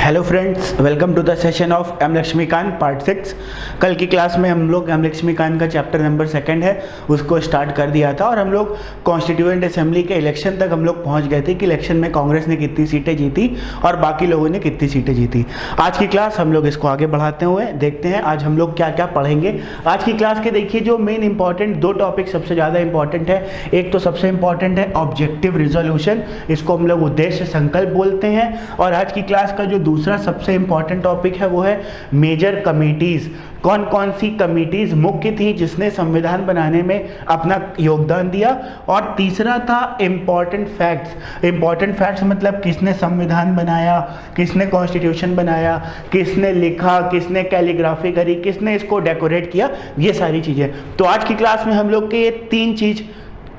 Hello friends, welcome to the session of M Laxmikanth part 6। कल की class में हम लोग एम लक्ष्मीकांत का चैप्टर नंबर 2 है उसको स्टार्ट कर दिया था और हम लोग कॉन्स्टिट्यूएंट असेंबली के इलेक्शन तक हम लोग पहुंच गए थे कि इलेक्शन में कांग्रेस ने कितनी सीटें जीती और बाकी लोगों ने कितनी सीटें जीती। आज की क्लास हम लोग इसको आगे बढ़ाते हुए देखते हैं आज हम लोग क्या क्या पढ़ेंगे। आज की क्लास के देखिए जो मेन इंपॉर्टेंट दो टॉपिक सबसे ज़्यादा इंपॉर्टेंट है। एक तो सबसे इंपॉर्टेंट है ऑब्जेक्टिव रिजोल्यूशन, इसको हम लोग उद्देश्य संकल्प बोलते हैं। और आज की क्लास का जो दूसरा सबसे इंपॉर्टेंट टॉपिक है वो है मेजर कमिटीज। कौन कौन सी कमिटीज मुख्य थी जिसने संविधान बनाने में अपना योगदान दिया। और तीसरा था इंपॉर्टेंट फैक्ट्स। इंपॉर्टेंट फैक्ट्स मतलब किसने संविधान बनाया, किसने कॉन्स्टिट्यूशन बनाया, किसने लिखा, किसने कैलीग्राफी करी, किसने इसको डेकोरेट किया, ये सारी चीजें। तो आज की क्लास में हम लोग के ये तीन चीज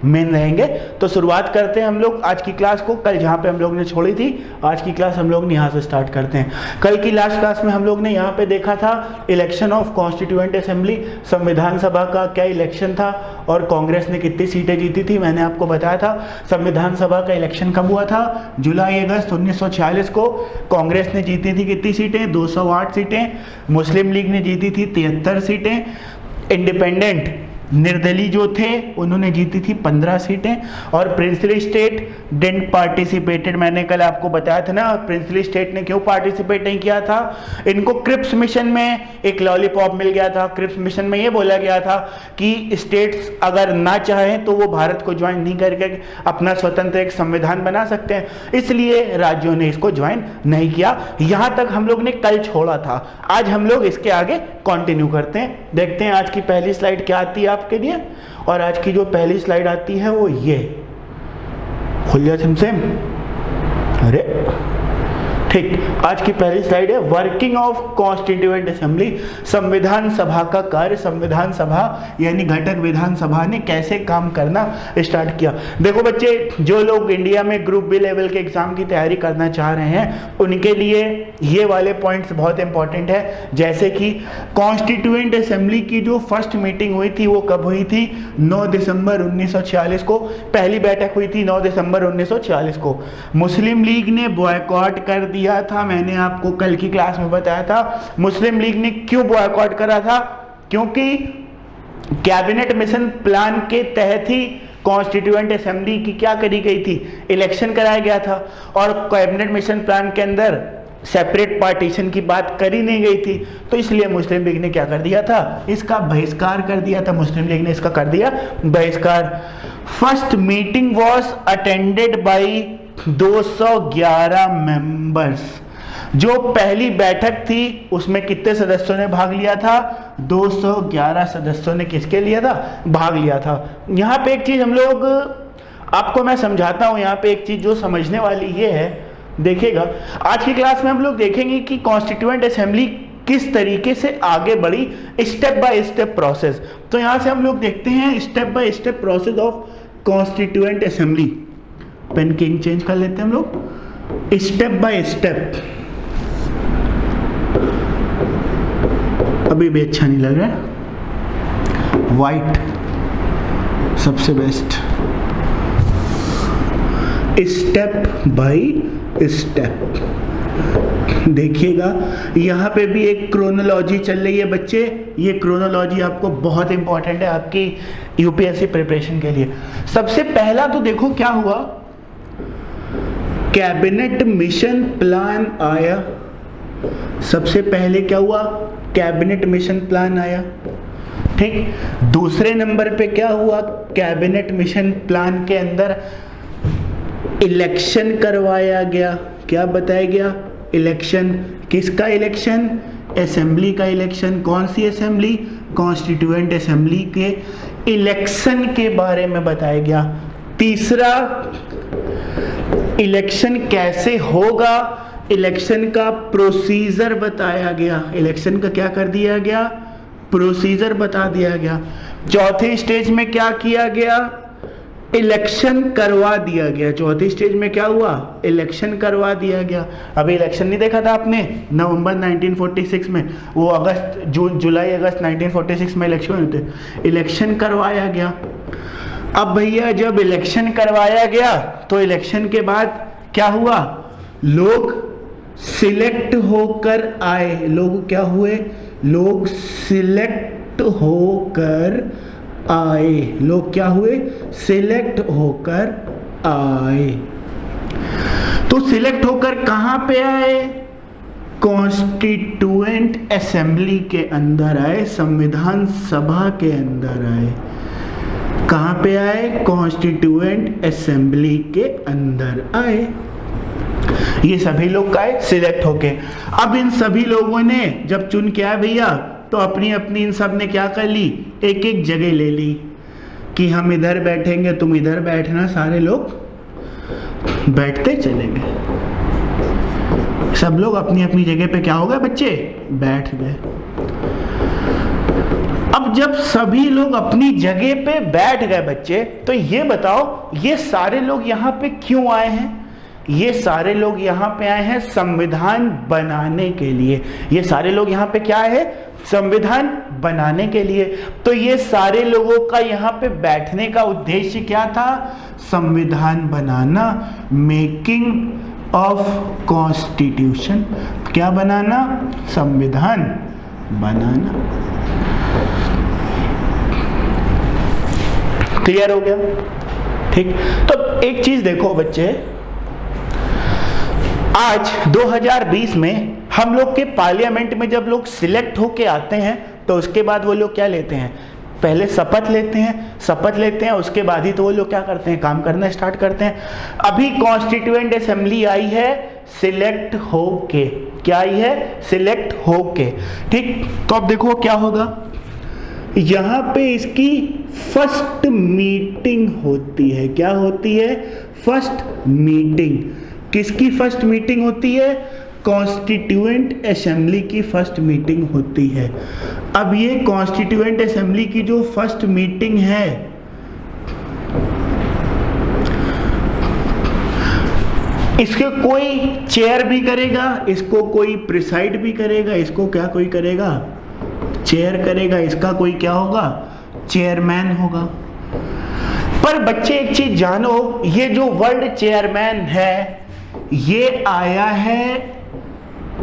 मेन रहेंगे। तो शुरुआत करते हैं हम लोग आज की क्लास को। कल जहाँ पे हम लोग ने छोड़ी थी आज की क्लास हम लोग यहाँ से स्टार्ट करते हैं। कल की लास्ट क्लास में हम लोग ने यहाँ पे देखा था इलेक्शन ऑफ कॉन्स्टिट्यूएंट असेंबली, संविधान सभा का क्या इलेक्शन था और कांग्रेस ने कितनी सीटें जीती थी। मैंने आपको बताया था संविधान सभा का इलेक्शन कब हुआ था, जुलाई अगस्त 1946 को। कांग्रेस ने जीती थी कितनी सीटें, 208 सीटें। मुस्लिम लीग ने जीती थी 73 सीटें। इंडिपेंडेंट निर्दलीय जो थे उन्होंने जीती थी 15 सीटें। और प्रिंसली स्टेट डिडंट पार्टिसिपेटेड। मैंने कल आपको बताया था ना प्रिंसली स्टेट ने क्यों पार्टिसिपेट नहीं किया था। इनको क्रिप्स मिशन में एक लॉलीपॉप मिल गया था। क्रिप्स मिशन में ये बोला गया था कि स्टेट्स अगर ना चाहें तो वो भारत को ज्वाइन नहीं करके अपना स्वतंत्र एक संविधान बना सकते हैं, इसलिए राज्यों ने इसको ज्वाइन नहीं किया। यहां तक हम लोग ने कल छोड़ा था। आज हम लोग इसके आगे कंटिन्यू करते हैं। देखते हैं आज की पहली स्लाइड क्या आती है आपके लिए। और आज की जो पहली स्लाइड आती है वो ये खुल जाए सिमसेम। अरे ठीक, आज की पहली स्लाइड है वर्किंग ऑफ कॉन्स्टिट्यूएंट असेंबली, संविधान सभा का कार्य। संविधान सभा यानी घटक विधानसभा ने कैसे काम करना स्टार्ट किया। देखो बच्चे, जो लोग इंडिया में ग्रुप बी लेवल के एग्जाम की तैयारी करना चाह रहे हैं उनके लिए ये वाले पॉइंट्स बहुत इंपॉर्टेंट है। जैसे कि कॉन्स्टिट्यूएंट असेंबली की जो फर्स्ट मीटिंग हुई थी वो कब हुई थी, 9 दिसंबर 1946 को। पहली बैठक हुई थी 9 दिसंबर 1946 को। मुस्लिम लीग ने बॉयकॉट कर दिया था। मैंने आपको कल की क्लास में बताया था मुस्लिम लीग ने क्यों बॉयकॉट करा था, क्योंकि कैबिनेट मिशन प्लान के तहत ही कॉन्स्टिट्यूएंट असेंबली की क्या करी गई थी, इलेक्शन कराया गया था। और कैबिनेट मिशन प्लान के अंदर सेपरेट पार्टीशन की बात करी नहीं गई थी, तो इसलिए मुस्लिम लीग ने क्या कर दिया था, इसका बहिष्कार कर दिया था। मुस्लिम लीग ने इसका कर दिया बहिष्कार। First meeting was attended by 211 members. जो पहली बैठक थी उसमें कितने सदस्यों ने भाग लिया था, 211 सदस्यों ने किसके लिया था, भाग लिया था। यहाँ पे एक चीज हम लोग आपको मैं समझाता हूँ। यहाँ पे एक चीज जो समझने वाली ये है, देखिएगा आज की क्लास में हम लोग देखेंगे कि कॉन्स्टिट्यूएंट असेंबली किस तरीके से आगे बढ़ी, स्टेप बाय स्टेप प्रोसेस। तो यहाँ से हम लोग देखते हैं step by step process of constituent assembly. Pen king change कर लेते हैं हम लोग। स्टेप बाय स्टेप, अभी भी अच्छा नहीं लग रहा है, वाइट सबसे बेस्ट। स्टेप बाय स्टेप देखिएगा, यहाँ पे भी एक क्रोनोलॉजी चल रही है बच्चे। ये क्रोनोलॉजी आपको बहुत इंपॉर्टेंट है आपकी यूपीएससी प्रिपरेशन के लिए। सबसे पहला तो देखो क्या हुआ, कैबिनेट मिशन प्लान आया। सबसे पहले क्या हुआ, कैबिनेट मिशन प्लान आया, ठीक। दूसरे नंबर पे क्या हुआ, कैबिनेट मिशन प्लान के अंदर इलेक्शन करवाया गया। क्या बताया गया, इलेक्शन। किसका इलेक्शन, असेंबली का इलेक्शन। कौन सी असेंबली, कॉन्स्टिट्यूएंट असेंबली के इलेक्शन के बारे में बताया गया। तीसरा, इलेक्शन कैसे होगा, इलेक्शन का प्रोसीजर बताया गया। इलेक्शन का क्या कर दिया गया, प्रोसीजर बता दिया गया। चौथी स्टेज में क्या किया गया, इलेक्शन करवा दिया गया। चौथी स्टेज में क्या हुआ, इलेक्शन करवा दिया गया। अभी इलेक्शन नहीं देखा था आपने नवंबर 1946 में, वो अगस्त जुलाई अगस्त 1946 में इलेक्शन हुए थे, इलेक्शन करवाया गया। अब भैया जब इलेक्शन करवाया गया तो इलेक्शन के बाद क्या हुआ, लोग सिलेक्ट होकर आए, लोग क्या हुए, लोग सिलेक्ट होकर आए, लोग क्या हुए, सिलेक्ट होकर आए। तो सिलेक्ट होकर कहां पे आए, कॉन्स्टिट्यूएंट असेंबली के अंदर आए, संविधान सभा के अंदर आए। कहां पे आए, कॉन्स्टिट्यूएंट असेंबली के अंदर आए। ये सभी लोग आए सिलेक्ट होके। अब इन सभी लोगों ने जब चुन के आए भैया, तो अपनी अपनी इन सब ने क्या कर ली, एक एक जगह ले ली कि हम इधर बैठेंगे, तुम इधर बैठना। सारे लोग बैठते चले गए, सब लोग अपनी अपनी जगह पे क्या हो गए बच्चे, बैठ गए। अब जब सभी लोग अपनी जगह पे बैठ गए बच्चे, तो ये बताओ ये सारे लोग यहाँ पे क्यों आए हैं। ये सारे लोग यहाँ पे आए हैं संविधान बनाने के लिए। ये सारे लोग यहाँ पे क्या है, संविधान बनाने के लिए। तो ये सारे लोगों का यहाँ पे बैठने का उद्देश्य क्या था, संविधान बनाना, मेकिंग ऑफ कॉन्स्टिट्यूशन। क्या बनाना, संविधान बनाना। क्लियर हो गया, ठीक। तो एक चीज देखो बच्चे, आज 2020 में हम लोग के पार्लियामेंट में जब लोग सिलेक्ट होके आते हैं, तो उसके बाद वो लोग क्या लेते हैं, पहले शपथ लेते हैं, शपथ लेते हैं, उसके बाद ही तो वो लोग क्या करते हैं, काम करना स्टार्ट करते हैं। अभी कॉन्स्टिट्यूएंट असेंबली आई है सिलेक्ट होके, क्या आई है, सिलेक्ट होके, ठीक। तो अब देखो क्या होगा, यहां पे इसकी फर्स्ट मीटिंग होती है। क्या होती है, फर्स्ट मीटिंग। किसकी फर्स्ट मीटिंग होती है, कॉन्स्टिट्यूएंट असेंबली की फर्स्ट मीटिंग होती है। अब ये कॉन्स्टिट्यूएंट असेंबली की जो फर्स्ट मीटिंग है, इसके कोई चेयर भी करेगा, इसको कोई प्रिसाइड भी करेगा, इसको क्या कोई करेगा, चेयर करेगा, इसका कोई क्या होगा, चेयरमैन होगा। पर बच्चे एक चीज जानो, ये जो वर्ड चेयरमैन है ये आया है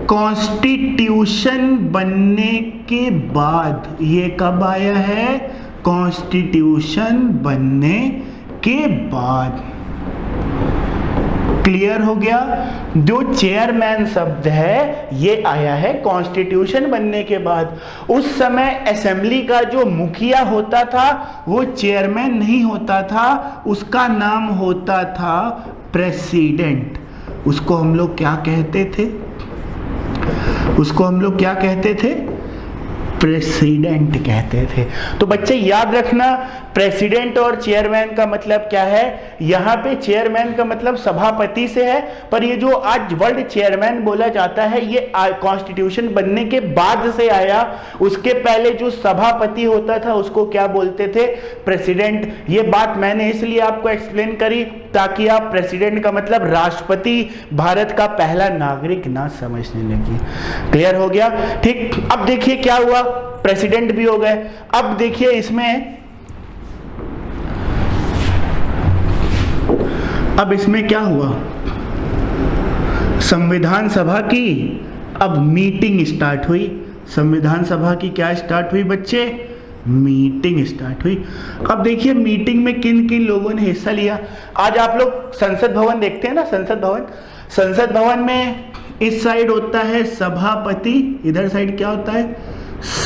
कॉन्स्टिट्यूशन बनने के बाद। ये कब आया है, कॉन्स्टिट्यूशन बनने के बाद। क्लियर हो गया, जो चेयरमैन शब्द है ये आया है कॉन्स्टिट्यूशन बनने के बाद। उस समय असेंबली का जो मुखिया होता था वो चेयरमैन नहीं होता था, उसका नाम होता था प्रेसिडेंट। उसको हम लोग क्या कहते थे, उसको हम लोग क्या कहते थे, प्रेसिडेंट कहते थे। तो बच्चे याद रखना, प्रेसिडेंट और चेयरमैन का मतलब क्या है। यहाँ पे चेयरमैन का मतलब सभापति से है, पर ये जो आज वर्ड चेयरमैन बोला जाता है ये कॉन्स्टिट्यूशन बनने के बाद से आया। उसके पहले जो सभापति होता था उसको क्या बोलते थे, प्रेसिडेंट। ये बात मैंने इसलिए आपको एक्सप्लेन करी ताकि आप प्रेसिडेंट का मतलब राष्ट्रपति, भारत का पहला नागरिक ना समझने लगी। क्लियर हो गया, ठीक। अब देखिए क्या हुआ, प्रेसिडेंट भी हो गए। अब देखिए इसमें, अब इसमें क्या हुआ, संविधान सभा की अब मीटिंग स्टार्ट हुई। संविधान सभा की क्या स्टार्ट हुई बच्चे, मीटिंग स्टार्ट हुई। अब देखिए मीटिंग में किन किन लोगों ने हिस्सा लिया। आज आप लोग संसद भवन देखते हैं ना, संसद भवन। संसद भवन में इस साइड होता है सभापति, इधर साइड क्या होता है,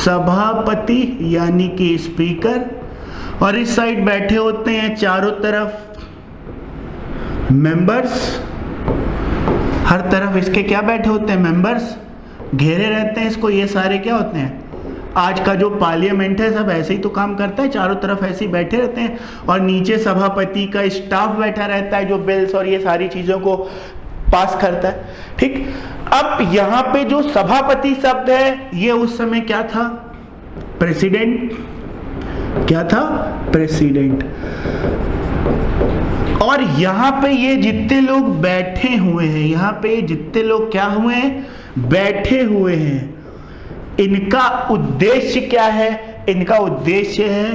सभापति यानी कि स्पीकर, और इस साइड बैठे होते हैं चारों तरफ मेंबर्स। हर तरफ इसके क्या बैठे होते हैं, मेंबर्स घेरे रहते हैं इसको। ये सारे क्या होते हैं, आज का जो पार्लियामेंट है सब ऐसे ही तो काम करता है, चारों तरफ ऐसे ही बैठे रहते हैं, और नीचे सभापति का स्टाफ बैठा रहता है जो बिल्स और ये सारी चीजों को पास करता है, ठीक। अब यहाँ पे जो सभापति शब्द है ये उस समय क्या था, प्रेसिडेंट। क्या था, प्रेसिडेंट। और यहाँ पे ये जितने लोग बैठे हुए हैं, यहाँ पे जितने लोग क्या हुए हैं, बैठे हुए हैं, इनका उद्देश्य क्या है, इनका उद्देश्य है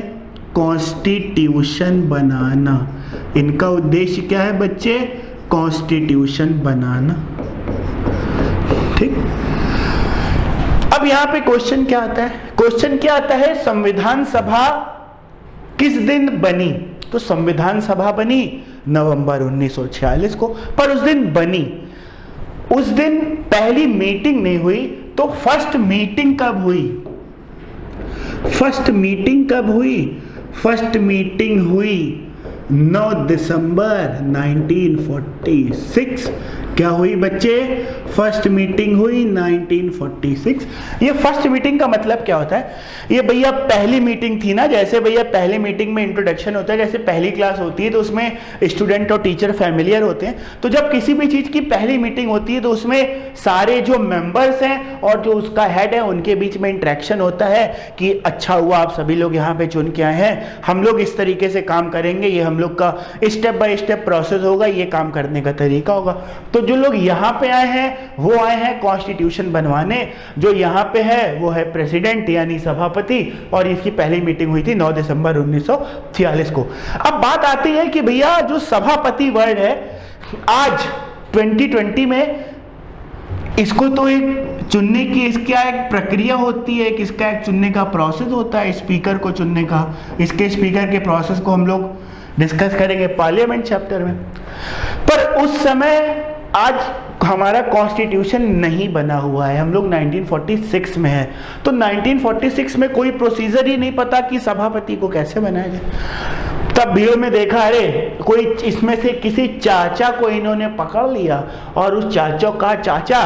कॉन्स्टिट्यूशन बनाना। इनका उद्देश्य क्या है बच्चे, कॉन्स्टिट्यूशन बनाना। ठीक। अब यहां पे क्वेश्चन क्या आता है? क्वेश्चन क्या आता है, संविधान सभा किस दिन बनी? तो संविधान सभा बनी नवंबर 1946 को, पर उस दिन बनी, उस दिन पहली मीटिंग नहीं हुई। तो फर्स्ट मीटिंग कब हुई? फर्स्ट मीटिंग कब हुई? फर्स्ट मीटिंग हुई 9 दिसंबर 1946। क्या हुई बच्चे? फर्स्ट मीटिंग हुई 1946। ये फर्स्ट मीटिंग का मतलब क्या होता है? ये भैया पहली मीटिंग थी ना, जैसे भैया पहली मीटिंग में इंट्रोडक्शन होता है, जैसे पहली क्लास होती है तो उसमें स्टूडेंट और टीचर फैमिलियर होते हैं। तो जब किसी भी चीज की पहली मीटिंग होती है तो उसमें सारे जो मेंबर्स हैं और जो उसका हेड है उनके बीच में इंटरेक्शन होता है कि अच्छा हुआ आप सभी लोग यहाँ पे चुन के आए हैं, हम लोग इस तरीके से काम करेंगे, ये हम लोग का स्टेप बाय स्टेप प्रोसेस होगा, ये काम करने का तरीका होगा। तो जो लोग यहाँ पे आए हैं वो आए हैं कॉन्स्टिट्यूशन बनवाने। जो यहाँ पे है वो है प्रेसिडेंट यानी सभापति, और इसकी पहली मीटिंग हुई थी 9 दिसंबर 1946 को। अब बात आती है कि भैया जो सभापति वर्ड है आज 2020 में, इसको तो एक चुनने की इसका एक प्रक्रिया होती है, किसका एक चुनने का प्रोसेस होता है, स्पीकर को चुनने का। इसके स्पीकर के प्रोसेस को हम लोग डिस्कस करेंगे पार्लियामेंट चैप्टर में। पर उस समय आज हमारा कॉन्स्टिट्यूशन नहीं बना हुआ है, हम लोग 1946 में हैं। तो 1946 में कोई प्रोसीजर ही नहीं पता कि सभापति को कैसे बनाया जाए। तब भीड़ में देखा, अरे कोई इसमें से किसी चाचा को इन्होंने पकड़ लिया और उस चाचा का चाचा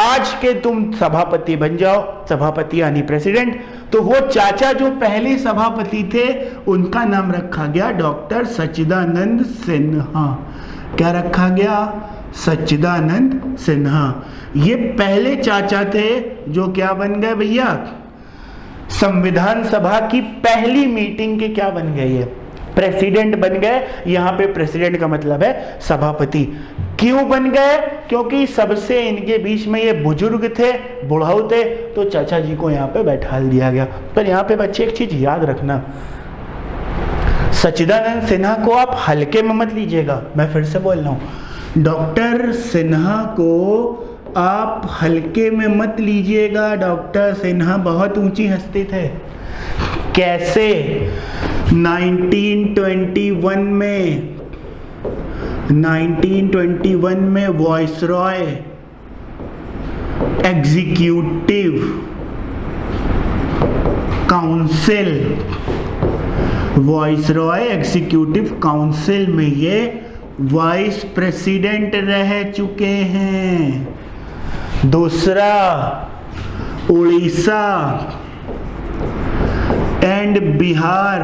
आज के तुम सभापति बन जाओ, सभापति यानी प्रेसिडेंट। तो वो चाचा जो पहले सभापति थे उनका नाम रखा गया डॉक्टर सच्चिदानंद सिन्हा। क्या रखा गया? सच्चिदानंद सिन्हा। ये पहले चाचा थे जो क्या बन गए भैया? संविधान सभा की पहली मीटिंग के क्या बन गए? ये प्रेसिडेंट बन गए। यहाँ पे प्रेसिडेंट का मतलब है सभापति। क्यों बन गए? क्योंकि सबसे इनके बीच में ये बुजुर्ग थे, बुढ़ाऊ थे, तो चाचा जी को यहाँ पे बैठा दिया गया। पर यहाँ पे बच्चे एक चीज याद रखना, सच्चिदानंद सिन्हा को आप हल्के में मत लीजिएगा। मैं फिर से बोल रहा हूँ, डॉक्टर सिन्हा को आप हल्के में मत लीजिएगा। डॉक्टर सिन्हा बहुत ऊंची हस्ती थे। कैसे? 1921 में viceroy executive council, viceroy executive council में ये वाइस प्रेसिडेंट रह चुके हैं। दूसरा, उड़ीसा एंड बिहार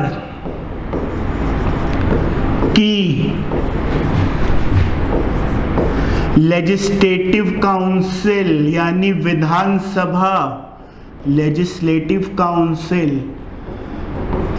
की लेजिस्लेटिव काउंसिल यानी विधानसभा, लेजिस्लेटिव काउंसिल,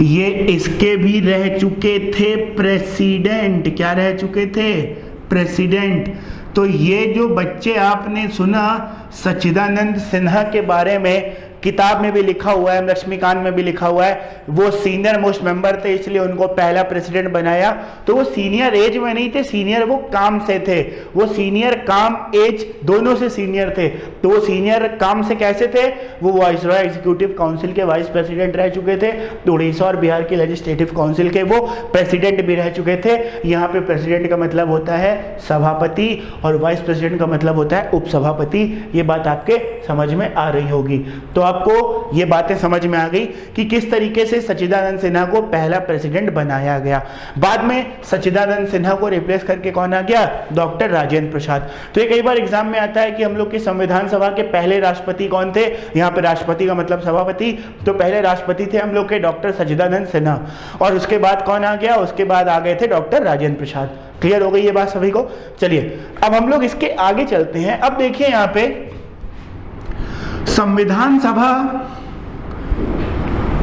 ये इसके भी रह चुके थे प्रेसिडेंट। क्या रह चुके थे? प्रेसिडेंट। तो ये जो बच्चे आपने सुना सच्चिदानंद सिन्हा के बारे में, किताब में भी लिखा हुआ है, लक्ष्मीकांत में भी लिखा हुआ है, वो सीनियर मोस्ट मेंबर थे इसलिए उनको पहला प्रेसिडेंट बनाया। तो वो सीनियर एज में नहीं थे, सीनियर वो काम से थे। वो सीनियर काम एज दोनों से सीनियर थे। तो वो सीनियर काम से कैसे थे? वो वाइसरॉय एग्जीक्यूटिव काउंसिल के वाइस प्रेसिडेंट रह चुके थे। तो उड़ीसा और बिहार के लेजिस्लेटिव काउंसिल के वो प्रेसिडेंट भी रह चुके थे। यहाँ पे प्रेसिडेंट का मतलब होता है सभापति और वाइस प्रेसिडेंट का मतलब होता है उपसभापति। ये बात आपके समझ में आ रही होगी। तो आपको ये बातें समझ में आ गई कि किस तरीके से सच्चिदानंद सिन्हा को पहला प्रेसिडेंट बनाया गया। बाद में सच्चिदानंद सिन्हा को रिप्लेस करके कौन आ गया? डॉक्टर राजेंद्र प्रसाद। तो ये कई बार एग्जाम में आता है कि हम लोग की संविधान सभा के पहले राष्ट्रपति कौन थे? यहाँ पे राष्ट्रपति का मतलब सभापति। तो पहले राष्ट्रपति थे हम लोग के डॉक्टर सच्चिदानंद सिन्हा, और उसके बाद कौन आ गया? उसके बाद आ गए थे डॉक्टर राजेंद्र प्रसाद। क्लियर हो गई ये बात सभी को? चलिए अब हम लोग इसके आगे चलते हैं। अब देखिए यहाँ पे संविधान सभा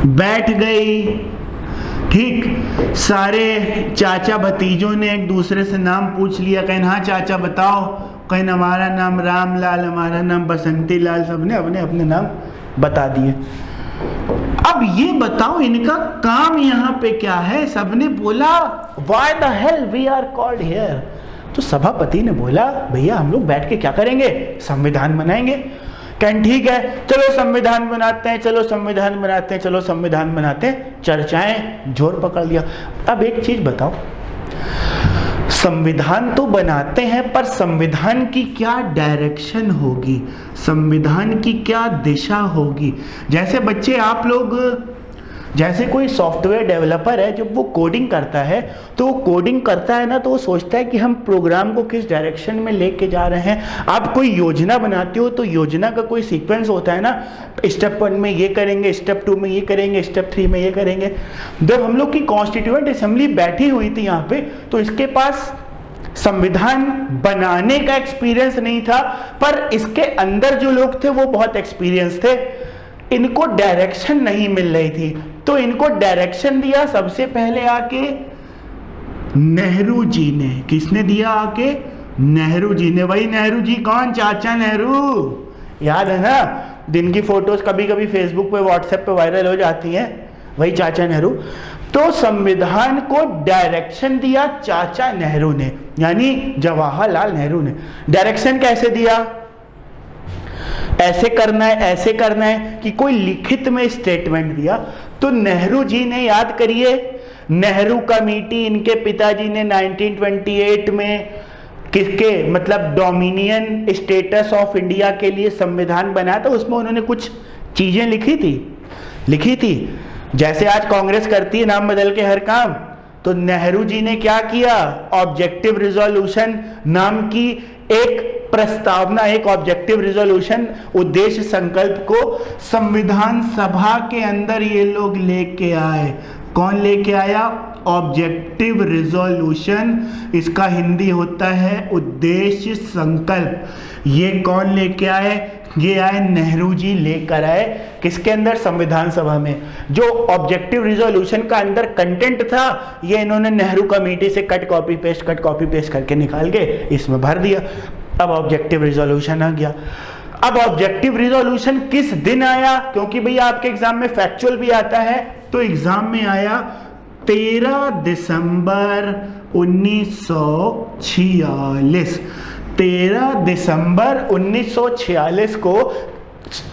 बैठ गई, ठीक। सारे चाचा भतीजों ने एक दूसरे से नाम पूछ लिया। कहीं हाँ चाचा बताओ, कहीं हमारा नाम रामलाल, हमारा नाम बसंती लाल, सबने अपने अपने नाम बता दिए। अब ये बताओ इनका काम यहाँ पे क्या है? सबने बोला why the hell we are called here, तो सभापति ने बोला भैया हम लोग बैठ के क्या करेंगे, संविधान बनाएंगे। कहें ठीक है चलो संविधान बनाते हैं, चलो संविधान बनाते हैं, चलो संविधान बनाते हैं। चर्चाएं जोर पकड़ लिया। अब एक चीज बताओ, संविधान तो बनाते हैं पर संविधान की क्या डायरेक्शन होगी, संविधान की क्या दिशा होगी। जैसे बच्चे आप लोग, जैसे कोई सॉफ्टवेयर डेवलपर है, जब वो कोडिंग करता है तो वो कोडिंग करता है ना, तो वो सोचता है कि हम प्रोग्राम को किस डायरेक्शन में लेके जा रहे हैं। आप कोई योजना बनाते हो तो योजना का कोई सीक्वेंस होता है ना, स्टेप 1 में ये करेंगे, स्टेप 2 में ये करेंगे, स्टेप 3 में ये करेंगे। जब हम लोग की कॉन्स्टिट्यूएंट असेंबली बैठी हुई थी यहाँ पे, तो इसके पास संविधान बनाने का एक्सपीरियंस नहीं था, पर इसके अंदर जो लोग थे वो बहुत एक्सपीरियंस थे। इनको डायरेक्शन नहीं मिल रही थी, तो इनको डायरेक्शन दिया सबसे पहले आके नेहरू जी ने। किसने दिया आके? नेहरू जी ने। वही नेहरू जी कौन? चाचा नेहरू, याद है ना, जिनकी फोटोज कभी कभी फेसबुक पे व्हाट्सएप पे वायरल हो जाती हैं, वही चाचा नेहरू। तो संविधान को डायरेक्शन दिया चाचा नेहरू ने, यानी जवाहरलाल नेहरू ने। डायरेक्शन कैसे दिया? ऐसे करना है, ऐसे करना है, कि कोई लिखित में स्टेटमेंट दिया। तो नेहरू जी ने, याद करिए, नेहरू कमेटी, इनके पिताजी ने 1928 में किसके मतलब डोमिनियन स्टेटस ऑफ इंडिया के लिए संविधान बनाया था। उसमें उन्होंने कुछ चीजें लिखी थी। जैसे आज कांग्रेस करती है नाम बदल के हर काम, तो नेहरू जी ने क्या किया? ऑब्जेक्टिव रिजोल्यूशन नाम की एक प्रस्तावना, एक ऑब्जेक्टिव रिजोल्यूशन, उद्देश्य संकल्प को संविधान सभा के अंदर ये लोग लेके आए। कौन लेके आया? ऑब्जेक्टिव रिजोल्यूशन, इसका हिंदी होता है उद्देश्य संकल्प। ये कौन लेके आए? ये आए नेहरू जी लेकर आए। किसके अंदर? संविधान सभा में। जो ऑब्जेक्टिव रिजोल्यूशन का अंदर कंटेंट था, ये इन्होंने नेहरू कमेटी से कट कॉपी पेस्ट करके निकाल के इसमें भर दिया। अब ऑब्जेक्टिव रिजोल्यूशन आ गया। अब ऑब्जेक्टिव रिजोल्यूशन किस दिन आया? क्योंकि भैया आपके एग्जाम में फैक्चुअल भी आता है, तो एग्जाम में आया 13 दिसंबर 1946। 13 दिसंबर 1946 को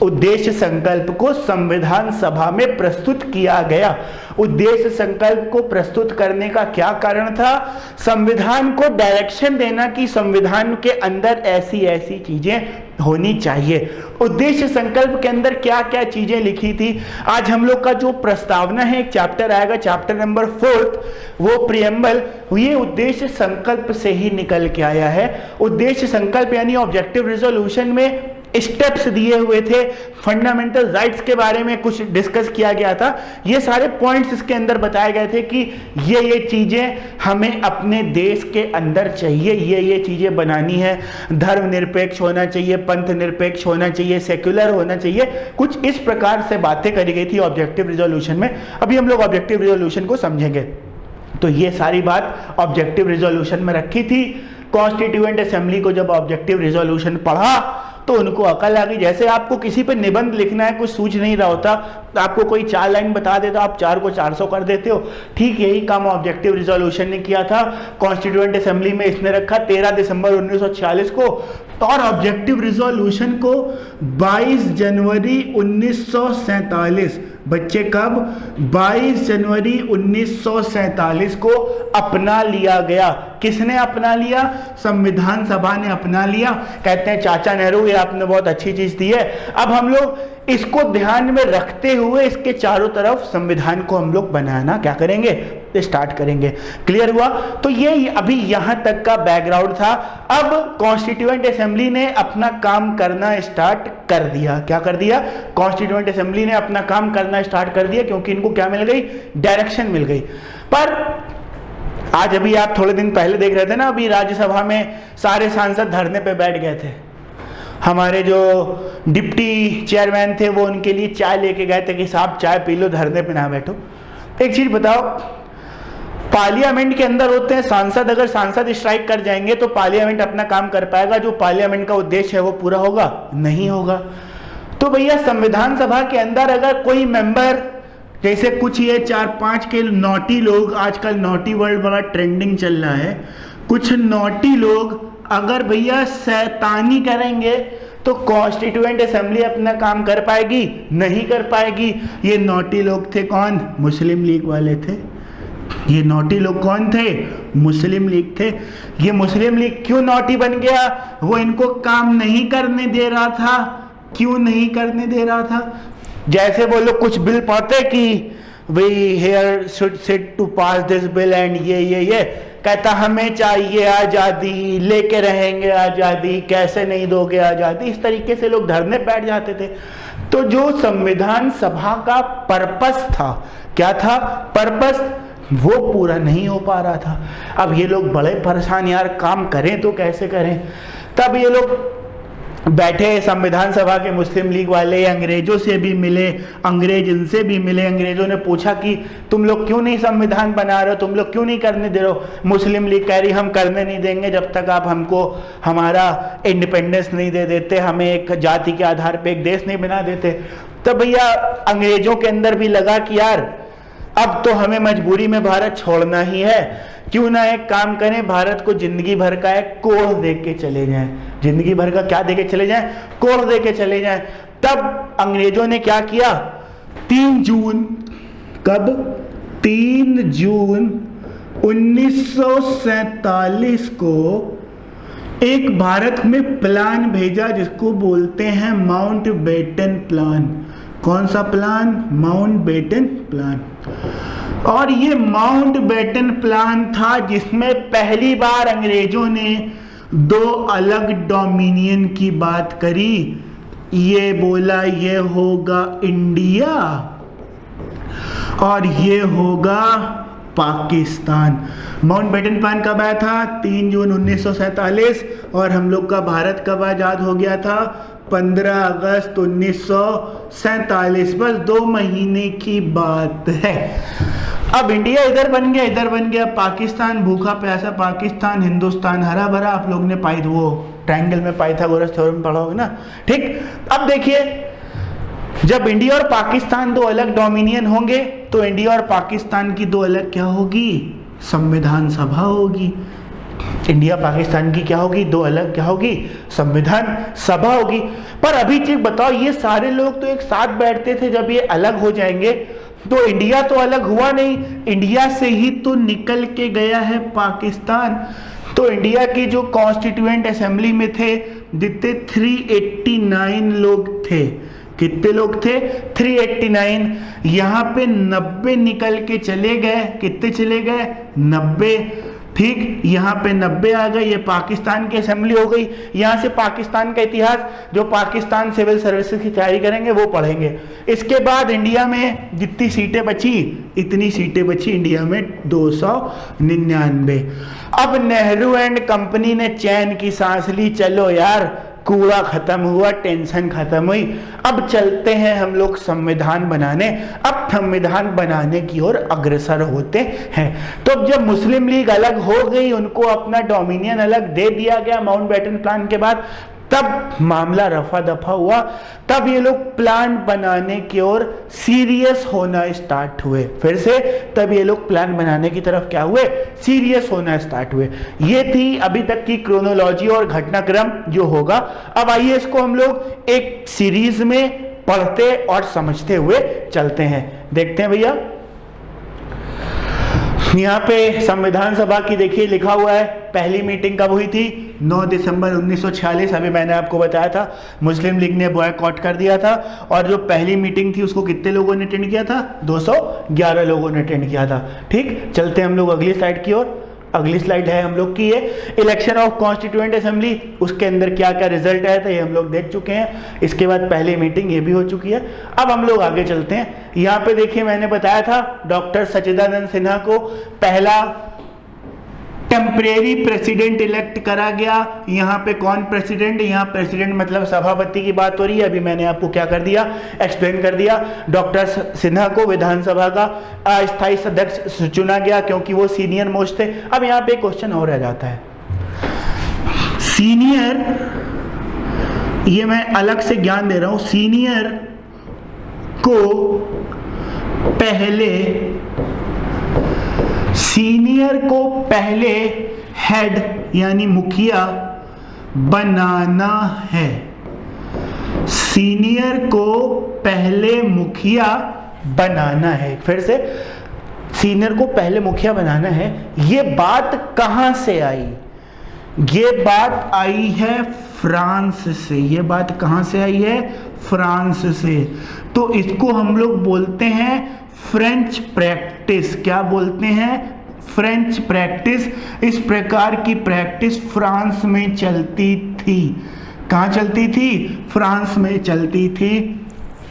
उद्देश्य संकल्प को संविधान सभा में प्रस्तुत किया गया। उद्देश्य संकल्प को प्रस्तुत करने का क्या कारण था? संविधान को डायरेक्शन देना कि संविधान के अंदर ऐसी ऐसी चीजें होनी चाहिए। उद्देश्य संकल्प के अंदर क्या क्या चीजें लिखी थी? आज हम लोग का जो प्रस्तावना है, एक चैप्टर आएगा, चैप्टर नंबर 4, वो प्रियम्बल, ये उद्देश्य संकल्प से ही निकल के आया है। उद्देश्य संकल्प यानी ऑब्जेक्टिव रिजोल्यूशन में स्टेप्स दिए हुए थे, फंडामेंटल राइट्स के बारे में कुछ डिस्कस किया गया था। ये सारे पॉइंट्स इसके अंदर बताए गए थे कि ये चीजें हमें अपने देश के अंदर चाहिए, ये चीजें बनानी है। धर्मनिरपेक्ष होना चाहिए, पंथ निरपेक्ष होना चाहिए, सेक्युलर होना चाहिए, कुछ इस प्रकार से बातें करी गई थी ऑब्जेक्टिव रिजोल्यूशन में। अभी हम लोग ऑब्जेक्टिव रिजोल्यूशन को समझेंगे। तो ये सारी बात ऑब्जेक्टिव रिजोल्यूशन में रखी थी। कॉन्स्टिट्यूएंट असेंबली को जब ऑब्जेक्टिव रिजोल्यूशन पढ़ा तो उनको अकल आ गई। जैसे आपको किसी पे निबंध लिखना है, कुछ सूझ नहीं रहा होता, तो आपको कोई 4 लाइन बता देता, आप 4 को 400 कर देते हो। ठीक यही काम ऑब्जेक्टिव रिजोल्यूशन ने किया था। कॉन्स्टिट्यूएंट असेंबली में इसने रखा 13 दिसंबर 1946 को, और ऑब्जेक्टिव रिजोल्यूशन को 22 जनवरी 1947, बच्चे कब? 22 जनवरी 1947 को अपना लिया गया। किसने अपना लिया? संविधान सभा ने अपना लिया। कहते हैं चाचा नेहरू, ये आपने बहुत अच्छी चीज दी है। अब हम लोग इसको ध्यान में रखते हुए इसके चारों तरफ संविधान को हम लोग बनाना क्या करेंगे? स्टार्ट करेंगे। क्लियर हुआ? तो ये अभी यहां तक का बैकग्राउंड था। अब कॉन्स्टिट्यूएंट असेंबली ने अपना काम करना स्टार्ट कर दिया। क्या कर दिया? कॉन्स्टिट्यूएंट असेंबली ने अपना काम करना स्टार्ट कर दिया, क्योंकि इनको क्या मिल गई? डायरेक्शन मिल गई। पर आज अभी आप थोड़े दिन पहले देख रहे थे ना, अभी राज्यसभा में सारे सांसद धरने पे बैठ गए थे। हमारे जो डिप्टी चेयरमैन थे वो उनके लिए चाय लेके गए थे कि साहब चाय पी लो, धरने पे ना बैठो। एक चीज बताओ, पार्लियामेंट के अंदर होते हैं सांसद, अगर सांसद स्ट्राइक कर जाएंगे तो पार्लियामेंट अपना काम कर पाएगा? जो पार्लियामेंट का उद्देश्य है वो पूरा होगा? नहीं होगा। तो भैया संविधान सभा के अंदर अगर कोई मेंबर, जैसे कुछ ये 4-5 के नॉटी लोग, आजकल नॉटी वर्ड बड़ा ट्रेंडिंग चल रहा है, कुछ नोटी लोग अगर भैया शैतानी करेंगे तो कॉन्स्टिट्यूएंट असेंबली अपना काम कर पाएगी? नहीं कर पाएगी। ये नोटी लोग थे कौन? मुस्लिम लीग वाले थे। ये नोटी लोग कौन थे? मुस्लिम लीग थे। ये मुस्लिम लीग क्यों नोटी बन गया? वो इनको काम नहीं करने दे रहा था। क्यों नहीं करने दे रहा था? जैसे वो लोग कुछ बिल पाते कि we here should sit to pass this bill and ये कहता हमें चाहिए आज़ादी, लेके रहेंगे आज़ादी, कैसे नहीं दोगे आज़ादी, इस तरीके से लोग धरने बैठ जाते थे। तो जो संविधान सभा का पर्पस था, क्या था पर्पस, वो पूरा नहीं हो पा रहा था। अब ये लोग बड़े परेशान, यार काम करें तो कैसे करें। तब ये लोग बैठे संविधान सभा के मुस्लिम लीग वाले, अंग्रेजों से भी मिले, अंग्रेज इनसे भी मिले। अंग्रेजों ने पूछा कि तुम लोग क्यों नहीं संविधान बना रहे हो, तुम लोग क्यों नहीं करने दे रहे हो? मुस्लिम लीग कह रही हम करने नहीं देंगे जब तक आप हमको हमारा इंडिपेंडेंस नहीं दे देते, हमें एक जाति के आधार पर एक देश नहीं बना देते। तो भैया अंग्रेजों के अंदर भी लगा कि यार अब तो हमें मजबूरी में भारत छोड़ना ही है, क्यों ना एक काम करें, भारत को जिंदगी भर का एक कोड़ दे के चले जाएं। जिंदगी भर का क्या दे के चले जाएं? कोड़ दे के चले जाएं। तब अंग्रेजों ने क्या किया? 3 जून, कब? 3 जून 1947 को एक भारत में प्लान भेजा जिसको बोलते हैं माउंटबेटन प्लान। कौन सा प्लान? Mountbatten plan. और ये माउंटबेटन प्लान था जिसमें पहली बार अंग्रेजों ने 2 अलग डोमिनियन की बात करी। ये बोला ये होगा इंडिया और ये होगा पाकिस्तान। माउंटबेटन प्लान कब आया था? 3 जून 1947। और हम लोग का भारत कब आजाद हो गया था? 15 अगस्त 1947। बस 2 महीने की बात है। अब इंडिया इधर बन गया, इधर बन गया पाकिस्तान, भूखा प्यासा पाकिस्तान, हिंदुस्तान हरा भरा। आप लोग ने वो ट्रायंगल में पाइथागोरस थ्योरम पढ़ा होगा ना, ठीक। अब देखिए, जब इंडिया और पाकिस्तान 2 अलग डोमिनियन होंगे तो इंडिया और पाकिस्तान की 2 अलग क्या होगी? संविधान सभा होगी। इंडिया पाकिस्तान की क्या होगी? 2 अलग क्या होगी? संविधान सभा होगी। पर अभी चीज बताओ, ये सारे लोग तो एक साथ बैठते थे, जब ये अलग हो जाएंगे तो इंडिया तो अलग हुआ नहीं, इंडिया से ही तो निकल के गया है पाकिस्तान। तो इंडिया की जो कॉन्स्टिट्यूएंट असेंबली में थे जितने 389 लोग थे, कितने लोग थे? 389। यहाँ पे 90 निकल के चले गए। कितने चले गए? 90, ठीक। यहाँ पे 90 आ गए, ये पाकिस्तान की असेंबली हो गई। यहाँ से पाकिस्तान का इतिहास, जो पाकिस्तान सिविल सर्विसेज की तैयारी करेंगे वो पढ़ेंगे। इसके बाद इंडिया में जितनी सीटें बची, इतनी सीटें बची इंडिया में 299। अब नेहरू एंड कंपनी ने चैन की सांस ली, चलो यार कूड़ा खत्म हुआ, टेंशन खत्म हुई, अब चलते हैं हम लोग संविधान बनाने। अब संविधान बनाने की ओर अग्रसर होते हैं। तो जब मुस्लिम लीग अलग हो गई, उनको अपना डोमिनियन अलग दे दिया गया माउंटबेटन प्लान के बाद, तब मामला रफा दफा हुआ। तब ये लोग प्लान बनाने की ओर सीरियस होना स्टार्ट हुए। फिर से तब ये लोग प्लान बनाने की तरफ क्या हुए? सीरियस होना स्टार्ट हुए। ये थी अभी तक की क्रोनोलॉजी और घटनाक्रम जो होगा। अब आइए इसको हम लोग एक सीरीज में पढ़ते और समझते हुए चलते हैं। देखते हैं भैया, यहाँ पे संविधान सभा की देखिए लिखा हुआ है, पहली मीटिंग कब हुई थी? 9 दिसंबर 1946। अभी मैंने आपको बताया था मुस्लिम लीग ने बॉयकॉट कर दिया था। और जो पहली मीटिंग थी उसको कितने लोगों ने अटेंड किया था? 211 लोगों ने अटेंड किया था, ठीक। चलते हैं हम लोग अगली स्लाइड की ओर। अगली स्लाइड है हम लोग की ये इलेक्शन ऑफ कॉन्स्टिट्यूएंट असेंबली। उसके अंदर क्या क्या रिजल्ट आया था ये हम लोग देख चुके हैं। इसके बाद पहली मीटिंग ये भी हो चुकी है। अब हम लोग आगे चलते हैं। यहाँ पे देखिए, मैंने बताया था डॉक्टर सच्चिदानंद सिन्हा को पहला टेम्परेरी प्रेसिडेंट इलेक्ट करा गया। यहाँ पे कौन प्रेसिडेंट? यहाँ प्रेसिडेंट मतलब सभापति की बात हो रही है। अभी मैंने आपको क्या कर दिया? एक्सप्लेन कर दिया। डॉक्टर सिन्हा को विधानसभा का अस्थायी सदस्य चुना गया क्योंकि वो सीनियर मोस्ट थे। अब यहाँ पे क्वेश्चन और रह जाता है, सीनियर, ये मैं अलग से ज्ञान दे रहा हूं, सीनियर को पहले हेड यानी मुखिया बनाना है। सीनियर को पहले मुखिया बनाना है। फिर से, सीनियर को पहले मुखिया बनाना है। ये बात कहां से आई? ये बात आई है फ्रांस से। ये बात कहां से आई है? फ्रांस से। तो इसको हम लोग बोलते हैं फ्रेंच प्रैक्टिस। क्या बोलते हैं? French practice. इस प्रकार की प्रैक्टिस फ्रांस में चलती थी। कहां चलती थी? फ्रांस में चलती थी।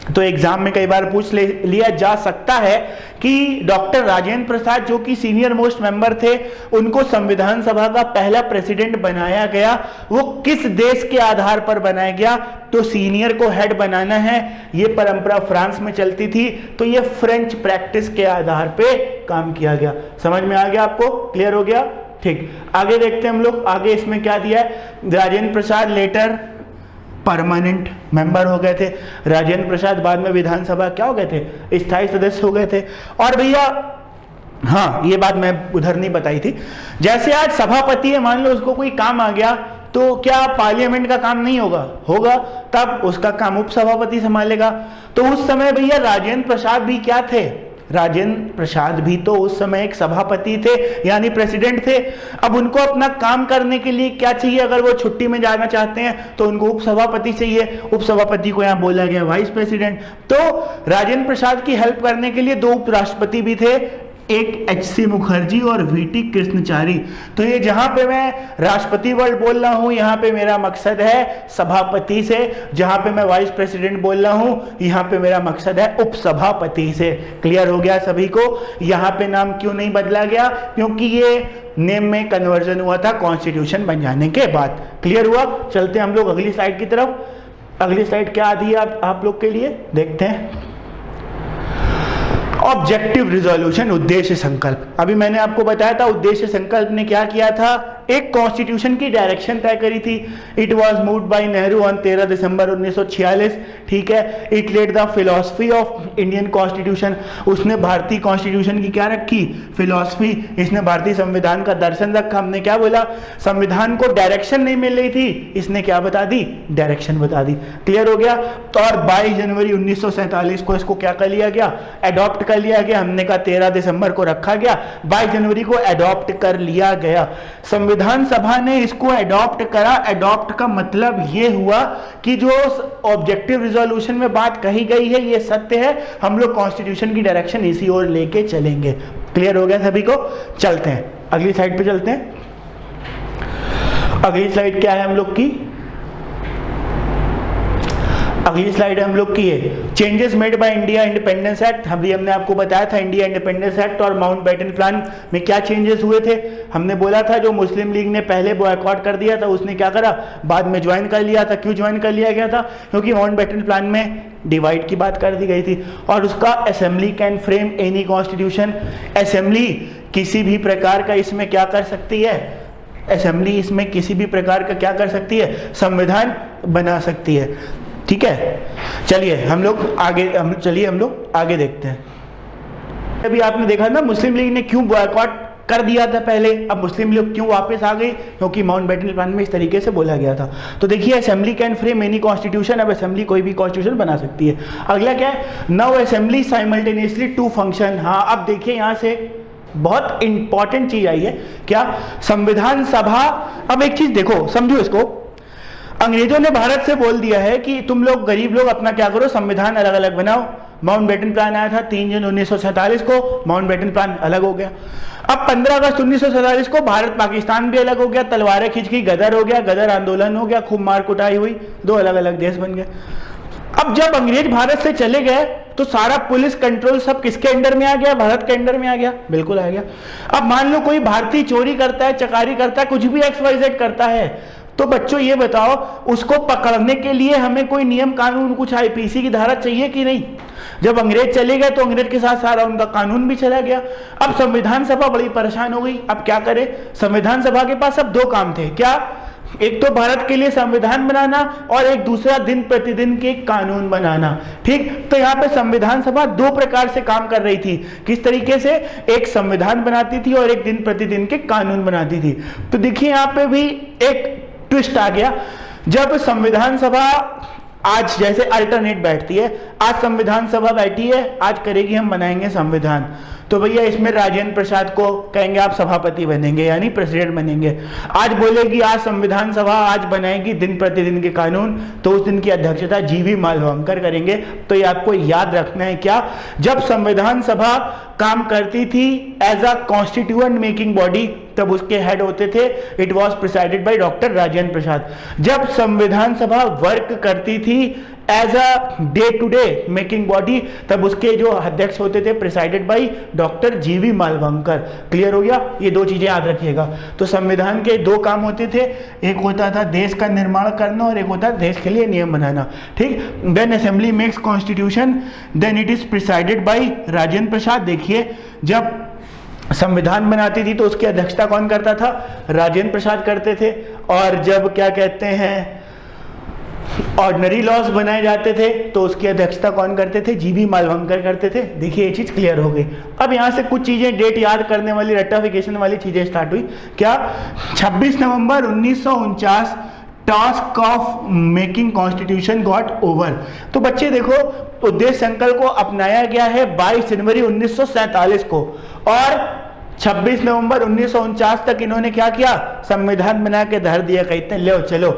तो एग्जाम में कई बार पूछ लिया जा सकता है कि डॉक्टर राजेंद्र प्रसाद जो कि सीनियर मोस्ट मेंबर थे, उनको संविधान सभा का पहला प्रेसिडेंट बनाया गया, वो किस देश के आधार पर बनाया गया? तो सीनियर को हेड बनाना है। ये परंपरा फ्रांस में चलती थी, तो ये फ्रेंच प्रैक्टिस के आधार पे काम किया गया। समझ में आ गया आपको? क्लियर हो गया? ठीक, आगे देखते हैं हम लोग। आगे इसमें क्या दिया है? Rajendra Prasad letter permanent member हो गए थे। राजेंद्र प्रसाद बाद में विधानसभा क्या हो गए थे? स्थायी सदस्य हो गए थे। और भैया हाँ, ये बात मैं उधर नहीं बताई थी। जैसे आज सभापति है, मान लो उसको कोई काम आ गया, तो क्या पार्लियामेंट का काम नहीं होगा? होगा। तब उसका काम उपसभापति संभालेगा। तो उस समय भैया राजेंद्र प्रसाद भी क्या थे? राजेंद्र प्रसाद भी तो उस समय एक सभापति थे, यानी प्रेसिडेंट थे। अब उनको अपना काम करने के लिए क्या चाहिए? अगर वो छुट्टी में जाना चाहते हैं तो उनको उपसभापति चाहिए। उपसभापति को यहाँ बोला गया वाइस प्रेसिडेंट। तो राजेंद्र प्रसाद की हेल्प करने के लिए दो उपराष्ट्रपति भी थे, एक एच.सी. मुखर्जी और वी.टी. कृष्णचारी। तो ये जहां पे मैं राष्ट्रपति वर्ड बोल रहा हूं, यहां पे मेरा मकसद है सभापति से। जहां पे मैं वाइस प्रेसिडेंट बोल रहा हूं, यहां पे मेरा मकसद है उपसभापति से। क्लियर हो गया सभी को? यहां पे नाम क्यों नहीं बदला गया? क्योंकि ये नेम में कन्वर्जन हुआ था कॉन्स्टिट्यूशन बन जाने के बाद। क्लियर हुआ? चलते हम लोग अगली स्लाइड की तरफ। अगली स्लाइड क्या आती है आप लोग के लिए? देखते हैं। ऑब्जेक्टिव रिजोल्यूशन, उद्देश्य संकल्प। अभी मैंने आपको बताया था उद्देश्य संकल्प ने क्या किया था? एक कॉन्स्टिट्यूशन की डायरेक्शन तय करी थी। It was moved by Nehru on 13 December 1946। ठीक है। It led the philosophy of Indian constitution. उसने भारतीय कॉन्स्टिट्यूशन की क्या रखी? फिलॉसफी। इसने भारतीय संविधान का दर्शन रखा। हमने क्या बोला? संविधान को डायरेक्शन नहीं मिल रही थी, इसने क्या बता दी? डायरेक्शन बता दी। क्लियर हो गया? तो और 22 जनवरी 1947 को इसको क्या कर लिया गया? एडॉप्ट कर लिया गया। हमने कहा 13 दिसंबर को रखा गया, 22 जनवरी को एडॉप्ट कर लिया गया। संविधान सभा ने इसको एडॉप्ट करा। एडॉप्ट का मतलब ये हुआ कि जो ऑब्जेक्टिव रिजोल्यूशन में बात कही गई है ये सत्य है, हम लोग कॉन्स्टिट्यूशन की डायरेक्शन इसी ओर लेके चलेंगे। क्लियर हो गया सभी को? चलते हैं अगली स्लाइड पे चलते हैं। अगली स्लाइड क्या है हम लोग की? अगली स्लाइड है हम लोग की है changes made by India independence act. हमने आपको बताया था इंडिया इंडिपेंडेंस एक्ट और माउंटबेटन प्लान में क्या चेंजेस हुए थे। हमने बोला था जो मुस्लिम लीग ने पहले बॉयकॉट कर दिया था, उसने क्या करा? बाद में ज्वाइन कर लिया था। क्यों ज्वाइन कर लिया गया था? क्योंकि माउंटबेटन प्लान में डिवाइड की बात कर दी गई थी। और उसका assembly can frame any constitution. Assembly किसी भी प्रकार का इसमें क्या कर सकती है? असेंबली इसमें किसी भी प्रकार का क्या कर सकती है? संविधान बना सकती है। ठीक है, चलिए हम लोग आगे देखते हैं। अभी आपने देखा ना मुस्लिम लीग ने क्यों बॉयकॉट कर दिया था पहले, अब मुस्लिम लीग क्यों वापस आ गई? क्योंकि माउंटबेटन प्लान में इस तरीके से बोला गया था। तो देखिए assembly can frame any constitution. अब असेंबली कोई भी कॉन्स्टिट्यूशन बना सकती है। अगला क्या है? Now assembly simultaneously to function. हाँ, अब देखिए यहाँ से बहुत इंपॉर्टेंट चीज आई है। क्या? संविधान सभा। अब एक चीज देखो, समझो इसको। अंग्रेजों ने भारत से बोल दिया है कि तुम लोग गरीब लोग अपना क्या करो, संविधान अलग अलग बनाओ। माउंटबेटन प्लान आया था 3 जून 1947 को, माउंटबेटन प्लान अलग हो गया। अब 15 अगस्त 1947 को भारत पाकिस्तान भी अलग हो गया, तलवारें खींच गई, गदर हो गया, गदर आंदोलन हो गया, खूब मार कुटाई हुई, 2 अलग अलग देश बन गए। अब जब अंग्रेज भारत से चले गए तो सारा पुलिस कंट्रोल सब किसके अंडर में आ गया? भारत के अंडर में आ गया। बिल्कुल आ गया। अब मान लो कोई भारतीय चोरी करता है, चकारी करता है, कुछ भी XYZ करता है, तो बच्चों ये बताओ उसको पकड़ने के लिए हमें कोई नियम कानून, कुछ IPC की धारा चाहिए कि नहीं? जब अंग्रेज चले गए तो अंग्रेज के साथ सारा उनका कानून भी चला गया। अब संविधान सभा बड़ी परेशान हो गई। अब क्या करे? संविधान सभा के पास अब 2 काम थे। क्या? एक तो भारत के लिए संविधान बनाना और एक दूसरा दिन प्रतिदिन के कानून बनाना। ठीक, तो यहाँ पे संविधान सभा दो प्रकार से काम कर रही थी। किस तरीके से? एक संविधान बनाती थी और एक दिन प्रतिदिन के कानून बनाती थी। तो देखिए यहाँ पे भी एक ट्विस्ट आ गया। जब संविधान सभा आज जैसे अल्टरनेट बैठती है, आज संविधान सभा बैठी है, आज करेगी हम बनाएंगे संविधान, तो भैया इसमें राजेंद्र प्रसाद को कहेंगे आप सभापति बनेंगे यानी प्रेसिडेंट बनेंगे। आज बोलेगी आज संविधान सभा आज बनाएगी दिन प्रतिदिन के कानून, तो उस दिन की अध्यक्षता जीवी मालवांकर करेंगे। तो ये आपको याद रखना है क्या, जब संविधान सभा काम करती थी as a constituent making body, तब उसके हेड होते थे, it was presided by doctor Rajendra Prasad. जब संविधान सभा वर्क करती थी as a day to day making body, तब उसके जो अध्यक्ष होते थे प्रिसाइडेड बाय डॉक्टर जीवी मालवांकर। क्लियर हो गया? ये दो चीजें याद रखिएगा। तो संविधान के दो काम होते थे, एक होता था देश का निर्माण करना और एक होता था देश के लिए नियम बनाना। ठीक, then assembly makes constitution, then it is presided by Rajendra Prasad. देखिए जब संविधान बनाती थी तो उसकी अध्यक्षता कौन करता था? राजेंद्र प्रसाद करते थे। और जब क्या कहते हैं ऑर्डिनरी लॉज बनाए जाते थे तो उसकी अध्यक्षता कौन करते थे? जीवी मालवांकर करते थे। देखिए ये चीज क्लियर हो गई। अब यहां से कुछ चीजें डेट याद करने वाली, रटिफिकेशन वाली चीजें स्टार्ट हुई। क्या? 26 नवंबर 1949 task of making constitution got over. तो बच्चे देखो, उद्देश्य संकल्प को अपनाया गया है 22 जनवरी 1947 को, और 26 नवंबर 1949 तक इन्होंने क्या किया? संविधान बना के धर दिया, कहते हैं लो चलो।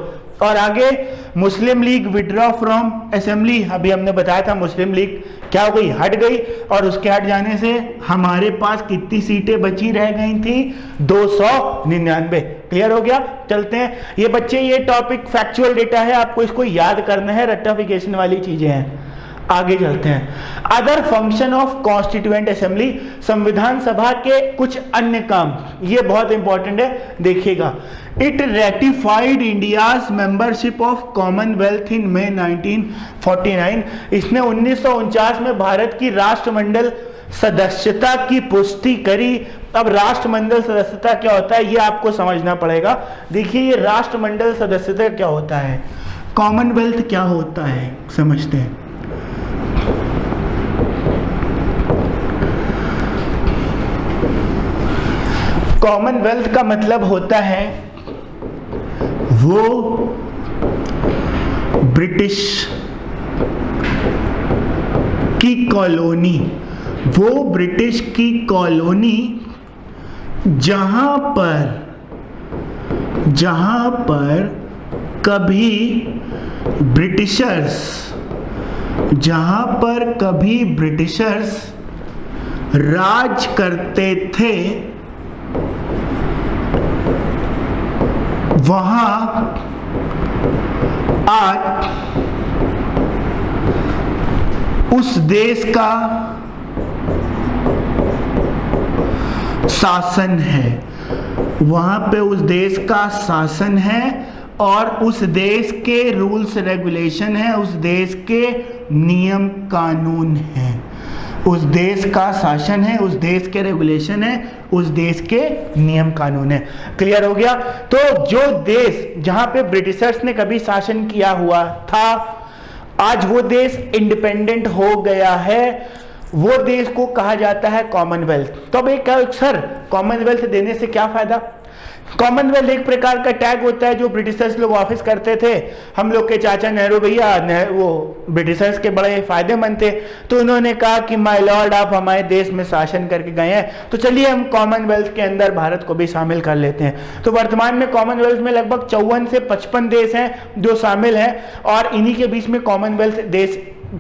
और आगे मुस्लिम लीग विड्रॉ फ्रॉम असेंबली, अभी हमने बताया था मुस्लिम लीग क्या हो गई? हट गई। और उसके हट जाने से हमारे पास कितनी सीटें बची रह गई थी? 299। क्लियर हो गया? चलते हैं। ये बच्चे ये टॉपिक फैक्चुअल डेटा है, आपको इसको याद करना है, रटिफिकेशन वाली चीजें हैं। आगे चलते हैं। Other function of constituent assembly, संविधान सभा के कुछ अन्य काम, ये बहुत इंपॉर्टेंट है, देखिएगा। It ratified India's membership of Commonwealth in May 1949। इसने 1949 में भारत की राष्ट्रमंडल सदस्यता की पुष्टि करी। अब राष्ट्रमंडल सदस्यता क्या होता है ये आपको समझना पड़ेगा। देखिए ये राष्ट्रमंडल सदस्यता क्या होता है, कॉमनवेल्थ क्या होता है, समझते हैं। कॉमनवेल्थ का मतलब होता है वो ब्रिटिश की कॉलोनी, वो ब्रिटिश की कॉलोनी जहां पर कभी ब्रिटिशर्स राज करते थे, वहां आज उस देश का शासन है, वहां पे उस देश का शासन है और उस देश के रूल्स रेगुलेशन है, उस देश के नियम कानून हैं, उस देश का शासन है, उस देश के रेगुलेशन है, उस देश के नियम कानून है। क्लियर हो गया? तो जो देश जहां पे ब्रिटिशर्स ने कभी शासन किया हुआ था, आज वो देश इंडिपेंडेंट हो गया है, वो देश को कहा जाता है कॉमनवेल्थ। तो अब एक सर कॉमनवेल्थ देने से क्या फायदा? कॉमनवेल्थ एक प्रकार का टैग होता है जो ब्रिटिशर्स लोग ऑफिस करते थे। हम लोग के चाचा नेहरू भैया वो ब्रिटिशर्स के बड़े फायदेमंद थे, तो उन्होंने कहा कि माय लॉर्ड आप हमारे देश में शासन करके गए हैं, तो चलिए हम कॉमनवेल्थ के अंदर भारत को भी शामिल कर लेते हैं। तो वर्तमान में कॉमनवेल्थ में लगभग 54 से 55 देश हैं जो शामिल हैं, और इन्हीं के बीच में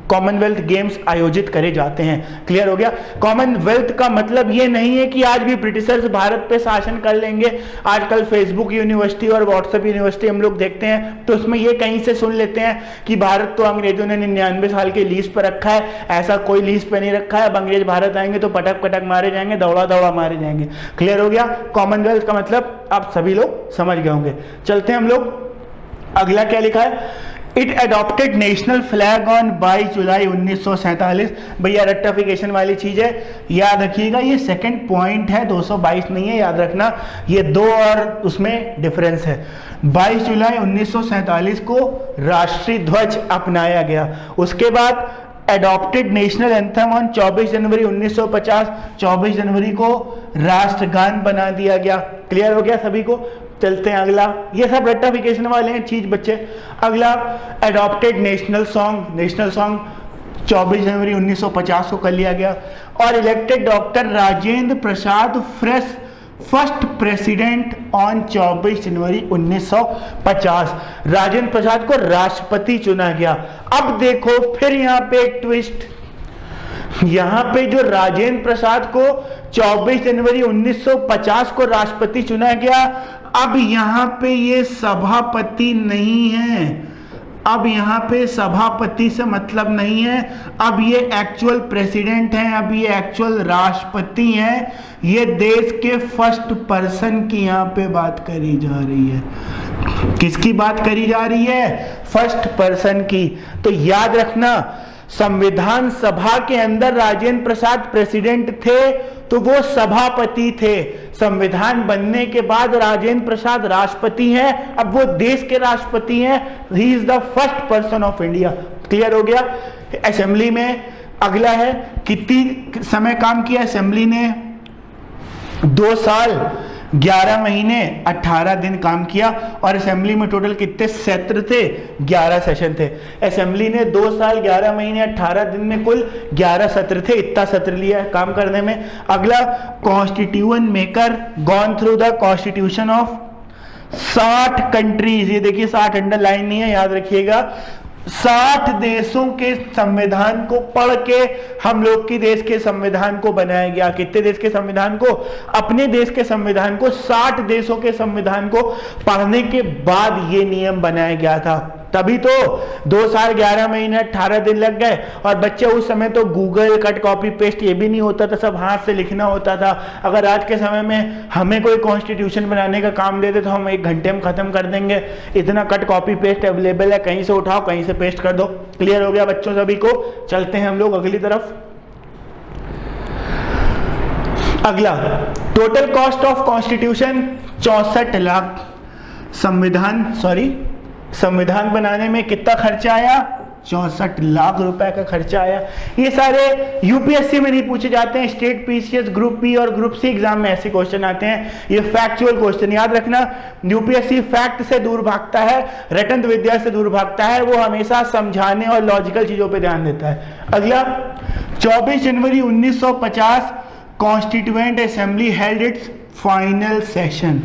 कॉमनवेल्थ गेम्स आयोजित करे जाते हैं। क्लियर हो गया? कॉमनवेल्थ का मतलब ये नहीं है कि आज भी ब्रिटिशर्स भारत पे शासन कर लेंगे। आजकल फेसबुक यूनिवर्सिटी और व्हाट्सएप यूनिवर्सिटी हम लोग देखते हैं, तो उसमें ये कहीं से सुन लेते हैं कि भारत तो अंग्रेजों ने 99 साल के लीज पर रखा है। ऐसा कोई लीज पे नहीं रखा है। अब अंग्रेज भारत आएंगे तो पटक पटक मारे जाएंगे, दौड़ा दौड़ा मारे जाएंगे। क्लियर हो गया? कॉमनवेल्थ का मतलब आप सभी लोग समझ गए होंगे। चलते हैं हम लोग, अगला क्या लिखा है? It adopted national flag on 22 जुलाई 1947। भैया रेक्टिफिकेशन वाली चीज है, याद रखिएगा, ये सेकंड पॉइंट है, 222 नहीं है, याद रखना, ये 2 और उसमें डिफरेंस है। 22 जुलाई 1947 को राष्ट्रीय ध्वज अपनाया गया। उसके बाद adopted national anthem on 24 January 1950, 24 जनवरी को राष्ट्रगान बना दिया गया। क्लियर हो गया सभी को? चलते हैं अगला, ये सब रेक्टिफिकेशन वाले हैं चीज बच्चे। अगला एडॉप्टेड नेशनल सॉन्ग 24 जनवरी 1950 को कर लिया गया। और elected doctor Rajendra Prasad first president on 24 January 1950। Rajendra Prasad को राष्ट्रपति चुना गया। अब देखो फिर यहां पे एक ट्विस्ट, यहां पे जो राजेंद्र प्रसाद को 24 जनवरी 1950 को राष्ट्रपति चुना गया, अब यहां पे ये सभापति नहीं है, अब यहां पे सभापति से मतलब नहीं है, अब ये एक्चुअल प्रेसिडेंट हैं, अब ये एक्चुअल राष्ट्रपति हैं। ये देश के फर्स्ट पर्सन की यहां पे बात करी जा रही है। किसकी बात करी जा रही है? फर्स्ट पर्सन की। तो याद रखना, संविधान सभा के अंदर राजेंद्र प्रसाद प्रेसिडेंट थे तो वो सभापति थे। संविधान बनने के बाद राजेंद्र प्रसाद राष्ट्रपति हैं, अब वो देश के राष्ट्रपति हैं। He is the first person of India. Clear हो गया? असेंबली में अगला है, कितनी समय काम किया असेंबली ने? 2 साल 11 महीने 18 दिन काम किया। और असेंबली में टोटल कितने सत्र थे? 11 सेशन थे। असेंबली ने 2 साल 11 महीने 18 दिन में कुल 11 सत्र थे। इतना सत्र लिया है काम करने में। अगला, constitution maker gone through the constitution of 60 countries. ये देखिए 60 अंडरलाइन नहीं है, याद रखिएगा। 60 देशों के संविधान को पढ़ के हम लोग की देश के संविधान को बनाया गया। कितने देश के संविधान को? अपने देश के संविधान को 60 देशों के संविधान को पढ़ने के बाद ये नियम बनाया गया था। तभी तो 2 साल 11 महीने 18 दिन लग गए। और बच्चे उस समय तो गूगल कट कॉपी पेस्ट ये भी नहीं होता था, सब हाथ से लिखना होता था। अगर आज के समय में हमें कोई कॉन्स्टिट्यूशन बनाने का काम दे दे तो हम 1 घंटे में खत्म कर देंगे। इतना कट कॉपी पेस्ट अवेलेबल है, कहीं से उठाओ कहीं से पेस्ट कर दो। क्लियर हो गया बच्चों सभी को? चलते हैं हम लोग अगली तरफ। अगला, total cost of constitution 64 lakh. संविधान बनाने में कितना खर्चा आया? 64 लाख रुपए का खर्चा आया। ये सारे यूपीएससी में नहीं पूछे जाते हैं, स्टेट पीसीएस, ग्रुप बी और ग्रुप सी एग्जाम में ऐसे क्वेश्चन आते हैं। ये फैक्चुअल क्वेश्चन याद रखना। यूपीएससी फैक्ट से दूर भागता है, रटंत विद्या से दूर भागता है। वो हमेशा समझाने और लॉजिकल चीजों पर ध्यान देता है। अगला, 24 January 1950 constituent assembly held it's final session.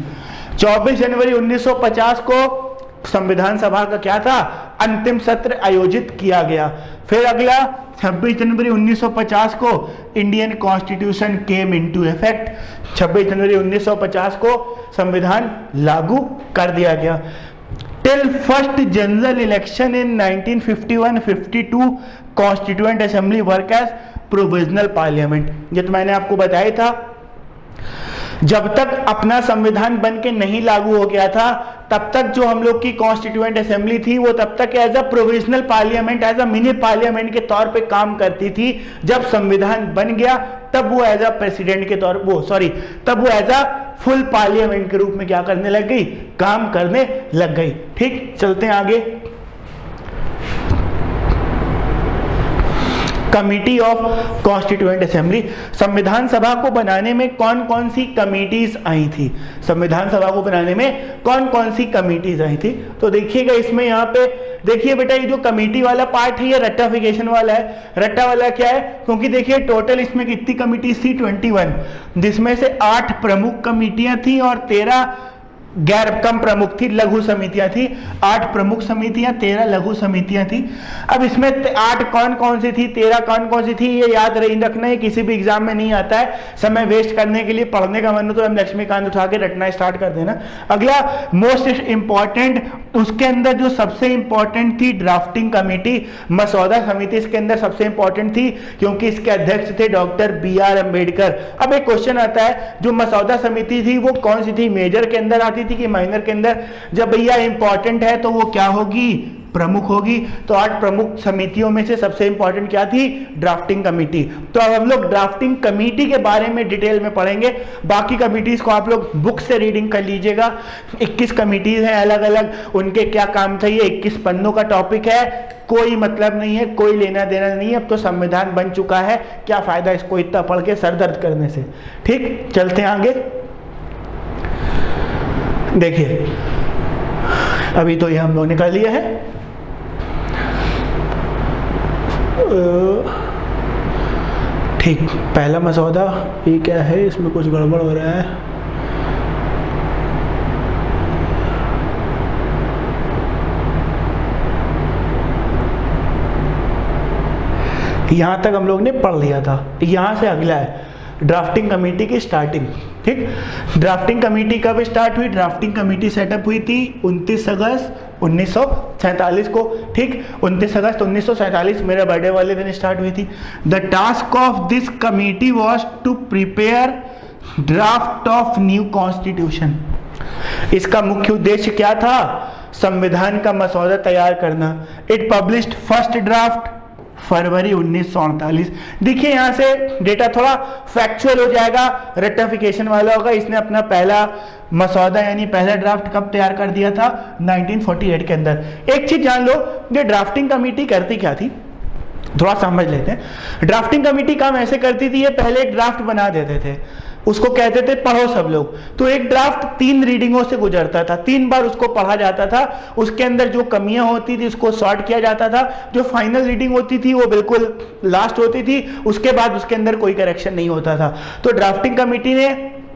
24 January 1950 को संविधान सभा का क्या था? अंतिम सत्र आयोजित किया गया। फिर अगला, 26 जनवरी 1950 को Indian constitution came into effect. 26 जनवरी 1950 को संविधान लागू कर दिया गया। Till first general election in 1951-52 constituent assembly work as provisional parliament. ये तो मैंने आपको बताया था, जब तक अपना संविधान बन के नहीं लागू हो गया था तब तक जो हम लोग की कॉन्स्टिट्यूएंट असेंबली थी वो तब तक as a provisional parliament, as a mini parliament के तौर पे काम करती थी। जब संविधान बन गया तब वो एज अ प्रेसिडेंट के तौर तब वो एज अ फुल पार्लियामेंट के रूप में क्या करने लग गई? काम करने लग गई। ठीक, चलते हैं आगे। Committee of constituent assembly. संविधान सभा को बनाने में कौन कौन सी कमिटीज आई थी? संविधान सभा को बनाने में कौन कौन सी कमिटीज आई थी? तो देखिएगा इसमें यहाँ पे देखिए बेटा, ये जो कमिटी वाला पार्ट है ये रेक्टिफिकेशन वाला है। रट्टा वाला क्या है? क्योंकि देखिए टोटल इसमें कितनी कमिटीज थी? 21, जिसमें से 8 प्रमुख कमिटियां थी और 13 गैर कम प्रमुख थी, लघु समितियां थी। 8 प्रमुख समितियां, 13 लघु समितियां थी। अब इसमें 8 कौन कौन सी थी, 13 कौन कौन सी थी, ये याद रखना है, किसी भी एग्जाम में नहीं आता है। समय वेस्ट करने के लिए पढ़ने का मन हो तो हम लक्ष्मीकांत उठा के रटना स्टार्ट कर देना। अगला, मोस्ट इंपॉर्टेंट, उसके अंदर जो सबसे इंपॉर्टेंट थी ड्राफ्टिंग कमेटी, मसौदा समिति इसके अंदर सबसे इंपॉर्टेंट थी क्योंकि इसके अध्यक्ष थे डॉक्टर BR अम्बेडकर। अब एक क्वेश्चन आता है, जो मसौदा समिति थी वो कौन सी थी? मेजर के अंदर आती थी कि माइनर के अंदर? जब भैया इंपॉर्टेंट है तो वो क्या होगी? प्रमुख होगी। तो 8 प्रमुख समितियों में से सबसे इंपॉर्टेंट क्या थी? Drafting committee. तो अब हम लोग ड्राफ्टिंग कमेटी के बारे में डिटेल में पढ़ेंगे। बाकी कमिटीज को आप लोग बुक से रीडिंग कर लीजिएगा। 21 कमिटीज हैं अलग अलग, उनके क्या काम था, ये 21 पन्नों का टॉपिक है, कोई मतलब नहीं है, कोई लेना देना नहीं है। अब तो संविधान बन चुका है, क्या फायदा इसको इतना पढ़ के सर दर्द करने से। ठीक, चलते हैं आगे। देखिए अभी तो ये हम लोग निकाल लिया है। ठीक, पहला मसौदा ये क्या है, इसमें कुछ गड़बड़ हो रहा है। यहां तक हम लोग ने पढ़ लिया था। यहां से अगला है ड्राफ्टिंग कमेटी की स्टार्टिंग। ठीक, ड्राफ्टिंग कमेटी कब स्टार्ट हुई? ड्राफ्टिंग कमेटी सेटअप हुई थी 29 अगस्त 1947 को। ठीक, 29 अगस्त 1947 मेरे बर्थडे वाले दिन स्टार्ट हुई थी। The task of this committee was to prepare draft of new constitution. इसका मुख्य उद्देश्य क्या था? संविधान का मसौदा तैयार करना। इट पब्लिश्ड फर्स्ट ड्राफ्ट फरवरी 1948। देखिए यहां से डेटा थोड़ा फैक्चुअल हो जाएगा, रेक्टिफिकेशन वाला होगा। इसने अपना पहला मसौदा यानी पहला ड्राफ्ट कब तैयार कर दिया था? 1948 के अंदर। एक चीज जान लो, ये ड्राफ्टिंग कमेटी करती क्या थी, थोड़ा समझ लेते हैं। ड्राफ्टिंग कमेटी काम ऐसे करती थी, ये पहले एक ड्राफ्ट बना देते थे, उसको कहते थे पढ़ो सब लोग। तो एक ड्राफ्ट 3 रीडिंगों से गुजरता था, 3 बार उसको पढ़ा जाता था। उसके अंदर जो कमियां होती थी उसको सॉर्ट किया जाता था। जो फाइनल रीडिंग होती थी वो बिल्कुल लास्ट होती थी, उसके बाद उसके अंदर कोई करेक्शन नहीं होता था। तो ड्राफ्टिंग कमेटी ने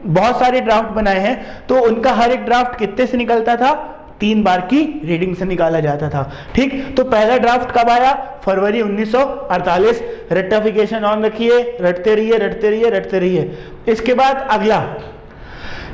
बहुत सारे ड्राफ्ट बनाए हैं, तो उनका हर एक ड्राफ्ट कितने से निकलता था? 3 बार की रीडिंग से निकाला जाता था। ठीक, तो पहला ड्राफ्ट कब आया? फरवरी 1948। रेक्टिफिकेशन ऑन रखिए, रटते रहिए रटते रहिए रटते रहिए। इसके बाद अगला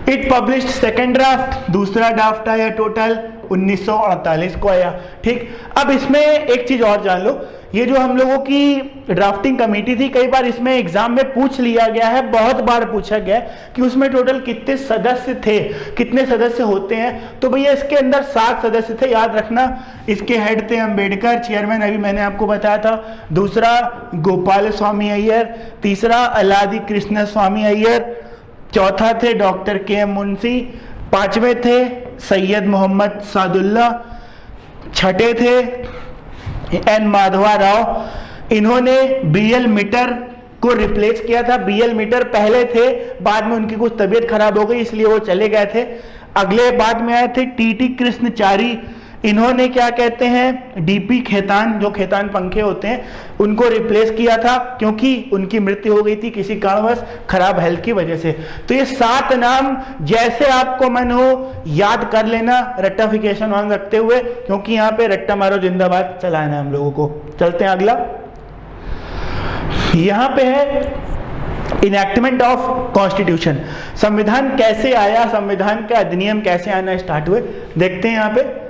इट पब्लिश्ड सेकेंड ड्राफ्ट, दूसरा ड्राफ्ट आया टोटल 1948 को आया। ठीक, अब इसमें एक चीज और जान लो, ये जो हम लोगों की ड्राफ्टिंग कमेटी थी, कई बार इसमें एग्जाम में पूछ लिया गया है, बहुत बार पूछा गया कि उसमें टोटल कितने सदस्य थे, कितने सदस्य होते हैं। तो भैया इसके अंदर 7 सदस्य थे, याद रखना। इसके हेड थे अंबेडकर, चेयरमैन अभी मैंने आपको बताया था। दूसरा गोपाल स्वामी अय्यर, तीसरा अलादी कृष्ण स्वामी अय्यर, चौथा थे डॉक्टर के मुंशी, 5वें थे सैयद मोहम्मद सादुल्ला, 6ठे थे एन माधवा राव। इन्होंने बीएल मीटर को रिप्लेस किया था। बीएल मीटर पहले थे, बाद में उनकी कुछ तबीयत खराब हो गई इसलिए वो चले गए थे। अगले बाद में आए थे टीटी कृष्णचारी। इन्होंने क्या कहते हैं, डीपी खेतान, जो खेतान पंखे होते हैं, उनको रिप्लेस किया था क्योंकि उनकी मृत्यु हो गई थी किसी कारणवश, खराब हेल्थ की वजह से। तो ये 7 नाम जैसे आपको मन हो याद कर लेना, रेक्टिफिकेशन ऑन रखते हुए, क्योंकि यहाँ पे रट्टा मारो जिंदाबाद चलाना है हम लोगों को। चलते हैं अगला। यहाँ पे है इनैक्टमेंट ऑफ कॉन्स्टिट्यूशन। संविधान कैसे आया, संविधान का अधिनियम कैसे आना स्टार्ट हुए, देखते हैं यहाँ पे।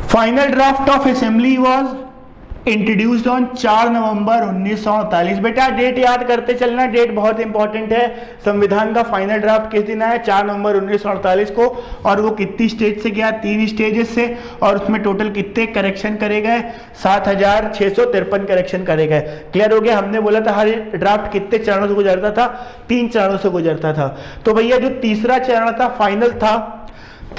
Final draft of assembly was introduced on 4 नवंबर 1948। बेटा डेट याद करते चलना, डेट बहुत इंपॉर्टेंट है। संविधान का फाइनल ड्राफ्ट किस दिन आया? 4 नवंबर 1948 को। और वो कितनी स्टेज से गया? 3 स्टेजेस से। और उसमें टोटल कितने करेक्शन करे गए? 7653 करेक्शन करे गए। क्लियर हो गया? हमने बोला था हर ड्राफ्ट कितने चरणों से गुजरता था? 3 चरणों से गुजरता था। तो भैया जो तीसरा चरण था, फाइनल था,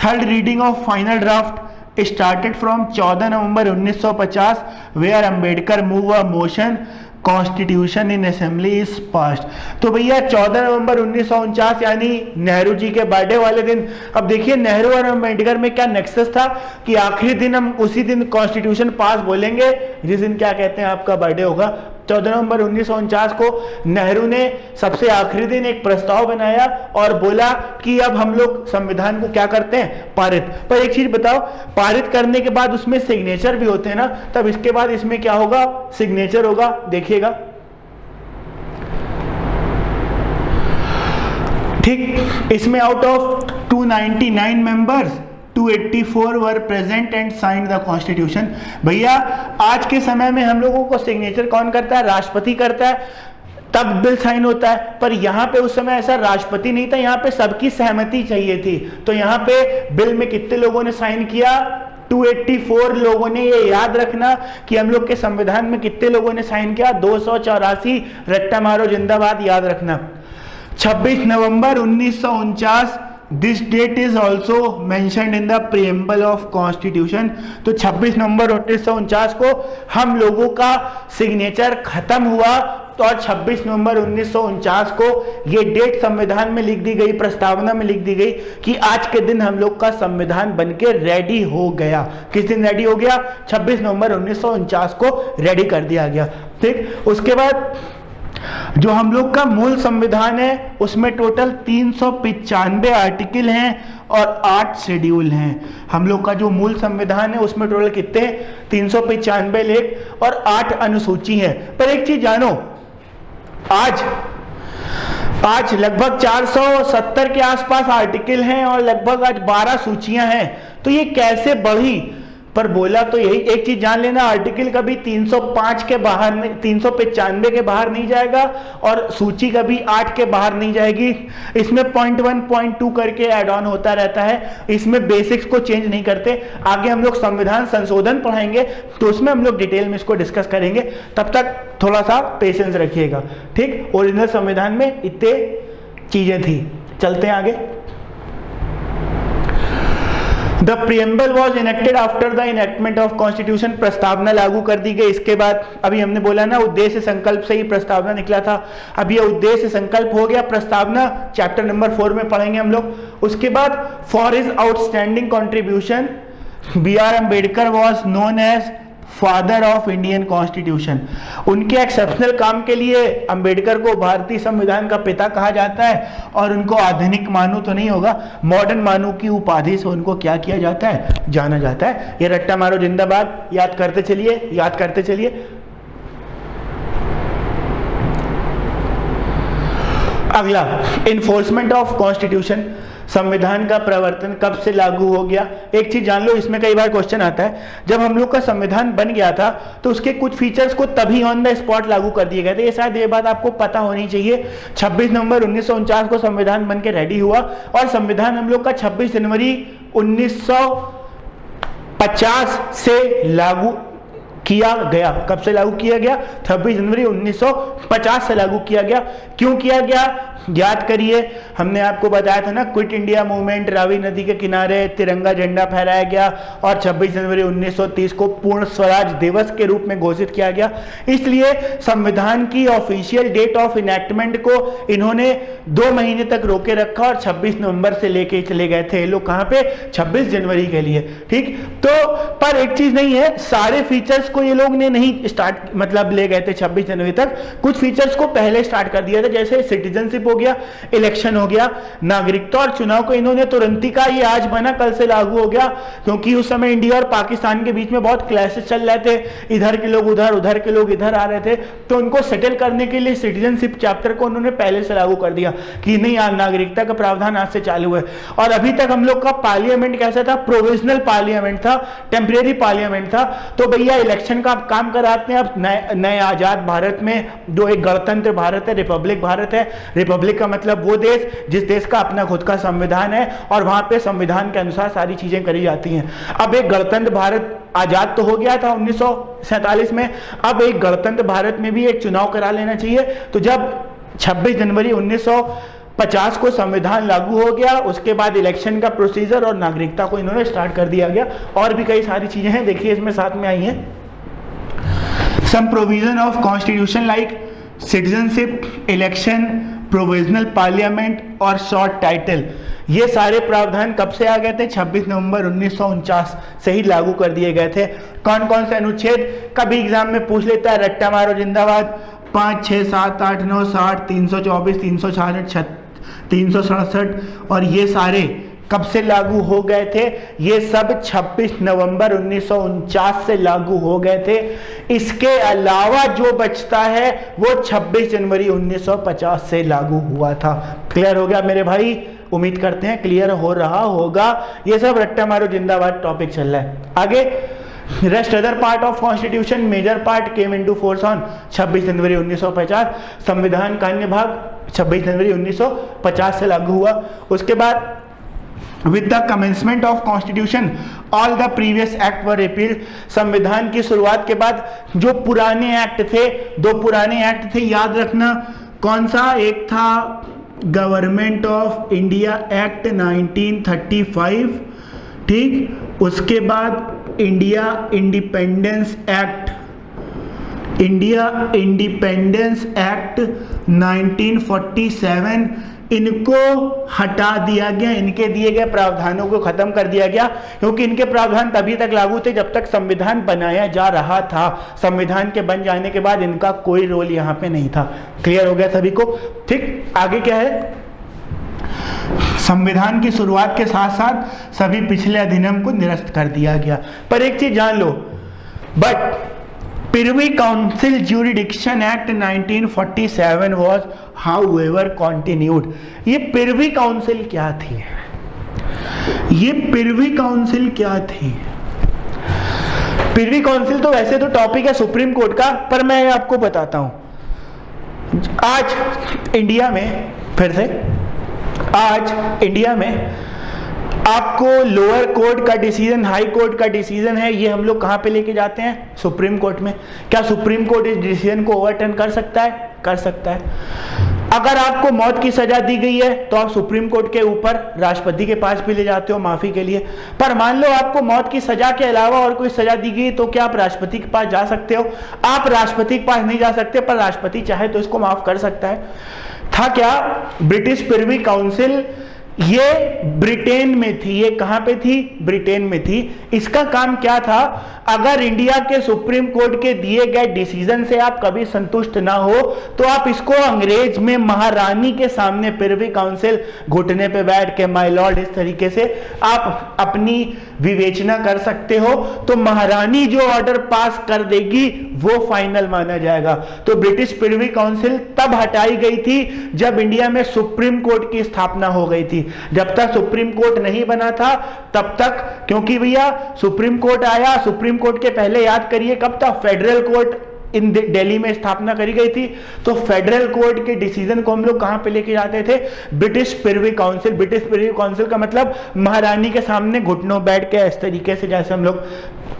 third reading of final draft started from 14 November 1950 where Ambedkar move a motion constitution in assembly is passed. तो भैया 14 नवंबर 1949 यानी नेहरू जी के बर्थडे वाले दिन। अब देखिए नेहरू और अम्बेडकर में क्या नेक्सस था कि आखिरी दिन हम उसी दिन कॉन्स्टिट्यूशन पास बोलेंगे जिस दिन क्या कहते हैं आपका बर्थडे होगा। 14 नवंबर 1949 को नेहरू ने सबसे आखिरी दिन एक प्रस्ताव बनाया और बोला कि अब हम लोग संविधान को क्या करते हैं, पारित। पर एक चीज बताओ, पारित करने के बाद उसमें सिग्नेचर भी होते हैं ना, तब इसके बाद इसमें क्या होगा, सिग्नेचर होगा। देखिएगा ठीक, इसमें out of 299 members 284 were present and signed the constitution. भैया आज के समय में हम लोगों को सिग्नेचर कौन करता है, राष्ट्रपति करता है, तब बिल साइन होता है। पर यहाँ पे उस समय ऐसा राष्ट्रपति नहीं था, यहाँ पे सबकी सहमति चाहिए थी। तो यहाँ पे बिल में कितने लोगों ने साइन किया, 284 लोगों ने, ये याद रखना कि हम लोग के संविधान में कितने लोगों ने साइन किया, 284, रट्टा मारो जिंदाबाद, याद रखना। 26 नवंबर 1949, this date is also mentioned in the preamble of constitution. तो 26 नवंबर 1949 को हम लोगों का सिग्नेचर खत्म हुआ, तो और 26 नवंबर 1949 को ये डेट संविधान में लिख दी गई, प्रस्तावना में लिख दी गई कि आज के दिन हम लोग का संविधान बनके रेडी हो गया। किस दिन रेडी हो गया? 26 नवंबर 1949 को रेडी कर दिया गया। ठीक, उसके बाद जो हम लोग का मूल संविधान है उसमें टोटल 395 आर्टिकल हैं और 8 शेड्यूल हैं। हम लोग का जो मूल संविधान है उसमें टोटल कितने? 395 लेख और 8 अनुसूची हैं। पर एक चीज जानो, आज लगभग 470 के आसपास आर्टिकल हैं और लगभग आज 12 सूचियां हैं। तो ये कैसे बढ़ी? पर बोला तो यही एक चीज जान लेना, आर्टिकल कभी 305 के बाहर नहीं, 395 के बाहर नहीं जाएगा और सूची कभी 8 के बाहर नहीं जाएगी। इसमें पॉइंट 1 पॉइंट 2 करके ऐड ऑन होता रहता है, इसमें बेसिक्स को चेंज नहीं करते। आगे हम लोग संविधान संशोधन पढ़ाएंगे तो उसमें हम लोग डिटेल में इसको डिस्कस करेंगे, तब तक थोड़ा सा पेशेंस रखिएगा। ठीक, ओरिजिनल संविधान में इतने चीजें थी। चलते हैं आगे। The preamble was enacted after the enactment of constitution, प्रस्तावना लागू कर दी गई। इसके बाद अभी हमने बोला ना, उद्देश्य संकल्प से ही प्रस्तावना निकला था। अब ये उद्देश्य संकल्प हो गया, प्रस्तावना चैप्टर नंबर 4 में पढ़ेंगे हम लोग। उसके बाद for his outstanding contribution B.R. Ambedkar was known as father of Indian constitution. उनके एक्सेप्शनल काम के लिए अंबेडकर को भारतीय संविधान का पिता कहा जाता है और उनको आधुनिक मानू तो नहीं होगा, मॉडर्न मानू की उपाधि से उनको क्या किया जाता है? जाना जाता है। ये रट्टा मारो जिंदाबाद, याद करते चलिए, याद करते चलिए। अगला, इन्फोर्समेंट ऑफ कॉन्स्टिट्यूशन, संविधान का प्रवर्तन कब से लागू हो गया? एक चीज जान लो, इसमें कई बार क्वेश्चन आता है, जब हम लोग का संविधान बन गया था तो उसके कुछ फीचर्स को तभी ऑन द स्पॉट लागू कर दिए गए थे। ये शायद ये बात आपको पता होनी चाहिए। 26 नवंबर 1949 को संविधान बन के रेडी हुआ और संविधान हम लोग का 26 जनवरी 1950 से लागू किया गया। कब से लागू किया गया? 26 जनवरी 1950 से लागू किया गया। क्यों किया गया? याद करिए, हमने आपको बताया था ना, क्विट इंडिया मूवमेंट, रावी नदी के किनारे तिरंगा झंडा फहराया गया और 26 जनवरी 1930 को पूर्ण स्वराज दिवस के रूप में घोषित किया गया। इसलिए संविधान की ऑफिशियल डेट ऑफ इनैक्टमेंट को इन्होंने 2 महीने तक रोके रखा और 26 नवंबर से लेके चले गए थे लोग कहां पे? 26 जनवरी के लिए। ठीक, तो पर एक चीज नहीं है, सारे फीचर्स को ये लोग ने नहीं स्टार्ट मतलब ले गए थे 26 जनवरी तक, कुछ फीचर्स को पहले स्टार्ट कर दिया था, जैसे सिटीजनशिप हो गया, इलेक्शन हो गया, नागरिकता और चुनाव को इन्होंने तुरंत ही कहा ये आज बना कल से लागू हो गया, क्योंकि उस समय इंडिया और पाकिस्तान के बीच में बहुत क्लैशेस चल रहे थे, इधर के लोग उधर, उधर के लोग इधर आ रहे थे, तो उनको सेटल करने के लिए सिटीजनशिप चैप्टर को उन्होंने पहले से लागू कर दिया कि नहीं आज नागरिकता का प्रावधान आज से चालू है। और अभी तक हम लोग का पार्लियामेंट कैसा था? प्रोविजनल पार्लियामेंट था, टेम्परेरी पार्लियामेंट था। तो भैया इलेक्शन का आप काम कराते हैं, आप नए आजाद भारत में जो एक गणतंत्र भारत है, रिपब्लिक भारत है, रिपब्लिक का मतलब वो देश जिस देश का अपना खुद का संविधान है और वहां पे संविधान के अनुसार सारी चीजें करी जाती हैं। अब एक गणतंत्र भारत आजाद तो हो गया था 1947 में, अब एक गणतंत्र भारत में भी एक चुनाव करा लेना चाहिए। तो जब 26 जनवरी 1950 को संविधान लागू हो गया, उसके बाद इलेक्शन का प्रोसीजर और नागरिकता को इन्होंने स्टार्ट कर दिया गया। और भी कई सारी चीजें हैं, देखिए इसमें साथ में आई हैं। Some provision of constitution like citizenship, election, provisional parliament और शॉर्ट टाइटल, ये सारे प्रावधान कब से आ गए थे? 26 नवंबर 1949 से ही लागू कर दिए गए थे। कौन कौन से अनुच्छेद? कभी एग्जाम में पूछ लेता है, रट्टा मारो जिंदाबाद, 5, 6, 7, 8, 9, 60, 324, 366, 367 और ये सारे कब से लागू हो गए थे? ये सब 26 नवंबर 1949 से लागू हो गए थे। इसके अलावा जो बचता है वो 26 जनवरी 1950 से लागू हुआ था। क्लियर हो गया मेरे भाई? उम्मीद करते हैं क्लियर हो रहा होगा। ये सब रट्टा मारो जिंदाबाद टॉपिक चल रहा है। आगे, rest other part of constitution major part came into force on 26 जनवरी 1950। संविधान का अन्य भाग 26 जनवरी 1950 से लागू हुआ। उसके बाद With the commencement of constitution, all the previous act were repealed. संविधान की शुरुआत के बाद जो पुराने एक्ट थे, 2 पुराने एक्ट थे, याद रखना कौन सा, एक था गवर्नमेंट ऑफ इंडिया एक्ट 1935, ठीक, उसके बाद इंडिया इंडिपेंडेंस एक्ट 1947, इनको हटा दिया गया, इनके दिए गए प्रावधानों को खत्म कर दिया गया, क्योंकि इनके प्रावधान तभी तक लागू थे जब तक संविधान बनाया जा रहा था। संविधान के बन जाने के बाद इनका कोई रोल यहां पे नहीं था। क्लियर हो गया सभी को? ठीक, आगे क्या है, संविधान की शुरुआत के साथ साथ सभी पिछले अधिनियम को निरस्त कर दिया गया। पर एक चीज जान लो, but Privy Council jurisdiction act 1947 was however continued। ये प्रिवी काउंसिल क्या थी? ये प्रिवी काउंसिल क्या थी? प्रिवी काउंसिल तो वैसे तो टॉपिक है सुप्रीम कोर्ट का, पर मैं आपको बताता हूं। आज इंडिया में, फिर से आज इंडिया में आपको लोअर कोर्ट का डिसीजन, हाई कोर्ट का डिसीजन है, ये हम लोग कहां पे लेके जाते हैं? सुप्रीम कोर्ट में। क्या सुप्रीम कोर्ट इस डिसीजन को ओवरटर्न कर सकता है? कर सकता है। अगर आपको मौत की सजा दी गई है तो आप सुप्रीम कोर्ट के ऊपर राष्ट्रपति के पास भी ले जाते हो माफी के लिए। पर मान लो आपको मौत की सजा के अलावा और कोई सजा दी गई, तो क्या आप राष्ट्रपति के पास जा सकते हो? आप राष्ट्रपति के पास नहीं जा सकते, पर राष्ट्रपति चाहे तो इसको माफ कर सकता है। था क्या? ब्रिटिश प्रिवी काउंसिल, ये ब्रिटेन में थी। ये कहां पे थी? ब्रिटेन में थी। इसका काम क्या था? अगर इंडिया के सुप्रीम कोर्ट के दिए गए डिसीजन से आप कभी संतुष्ट ना हो तो आप इसको अंग्रेज में महारानी के सामने प्रिवी काउंसिल घुटने पे बैठ के माय लॉर्ड इस तरीके से आप अपनी विवेचना कर सकते हो। तो महारानी जो ऑर्डर पास कर देगी वो फाइनल माना जाएगा। तो ब्रिटिश प्रिवी काउंसिल तब हटाई गई थी जब इंडिया में सुप्रीम कोर्ट की स्थापना हो गई थी। जब तक सुप्रीम कोर्ट नहीं बना था तब तक, क्योंकि भैया सुप्रीम कोर्ट आया, सुप्रीम कोर्ट के पहले याद करिए कब था? फेडरल कोर्ट इन दिल्ली में स्थापना करी गई थी। तो फेडरल कोर्ट के डिसीजन को हम लोग कहां पे लेके जाते थे? British privy council. British privy council का मतलब महारानी के सामने घुटनों बैठ के इस तरीके से जैसे हम लोग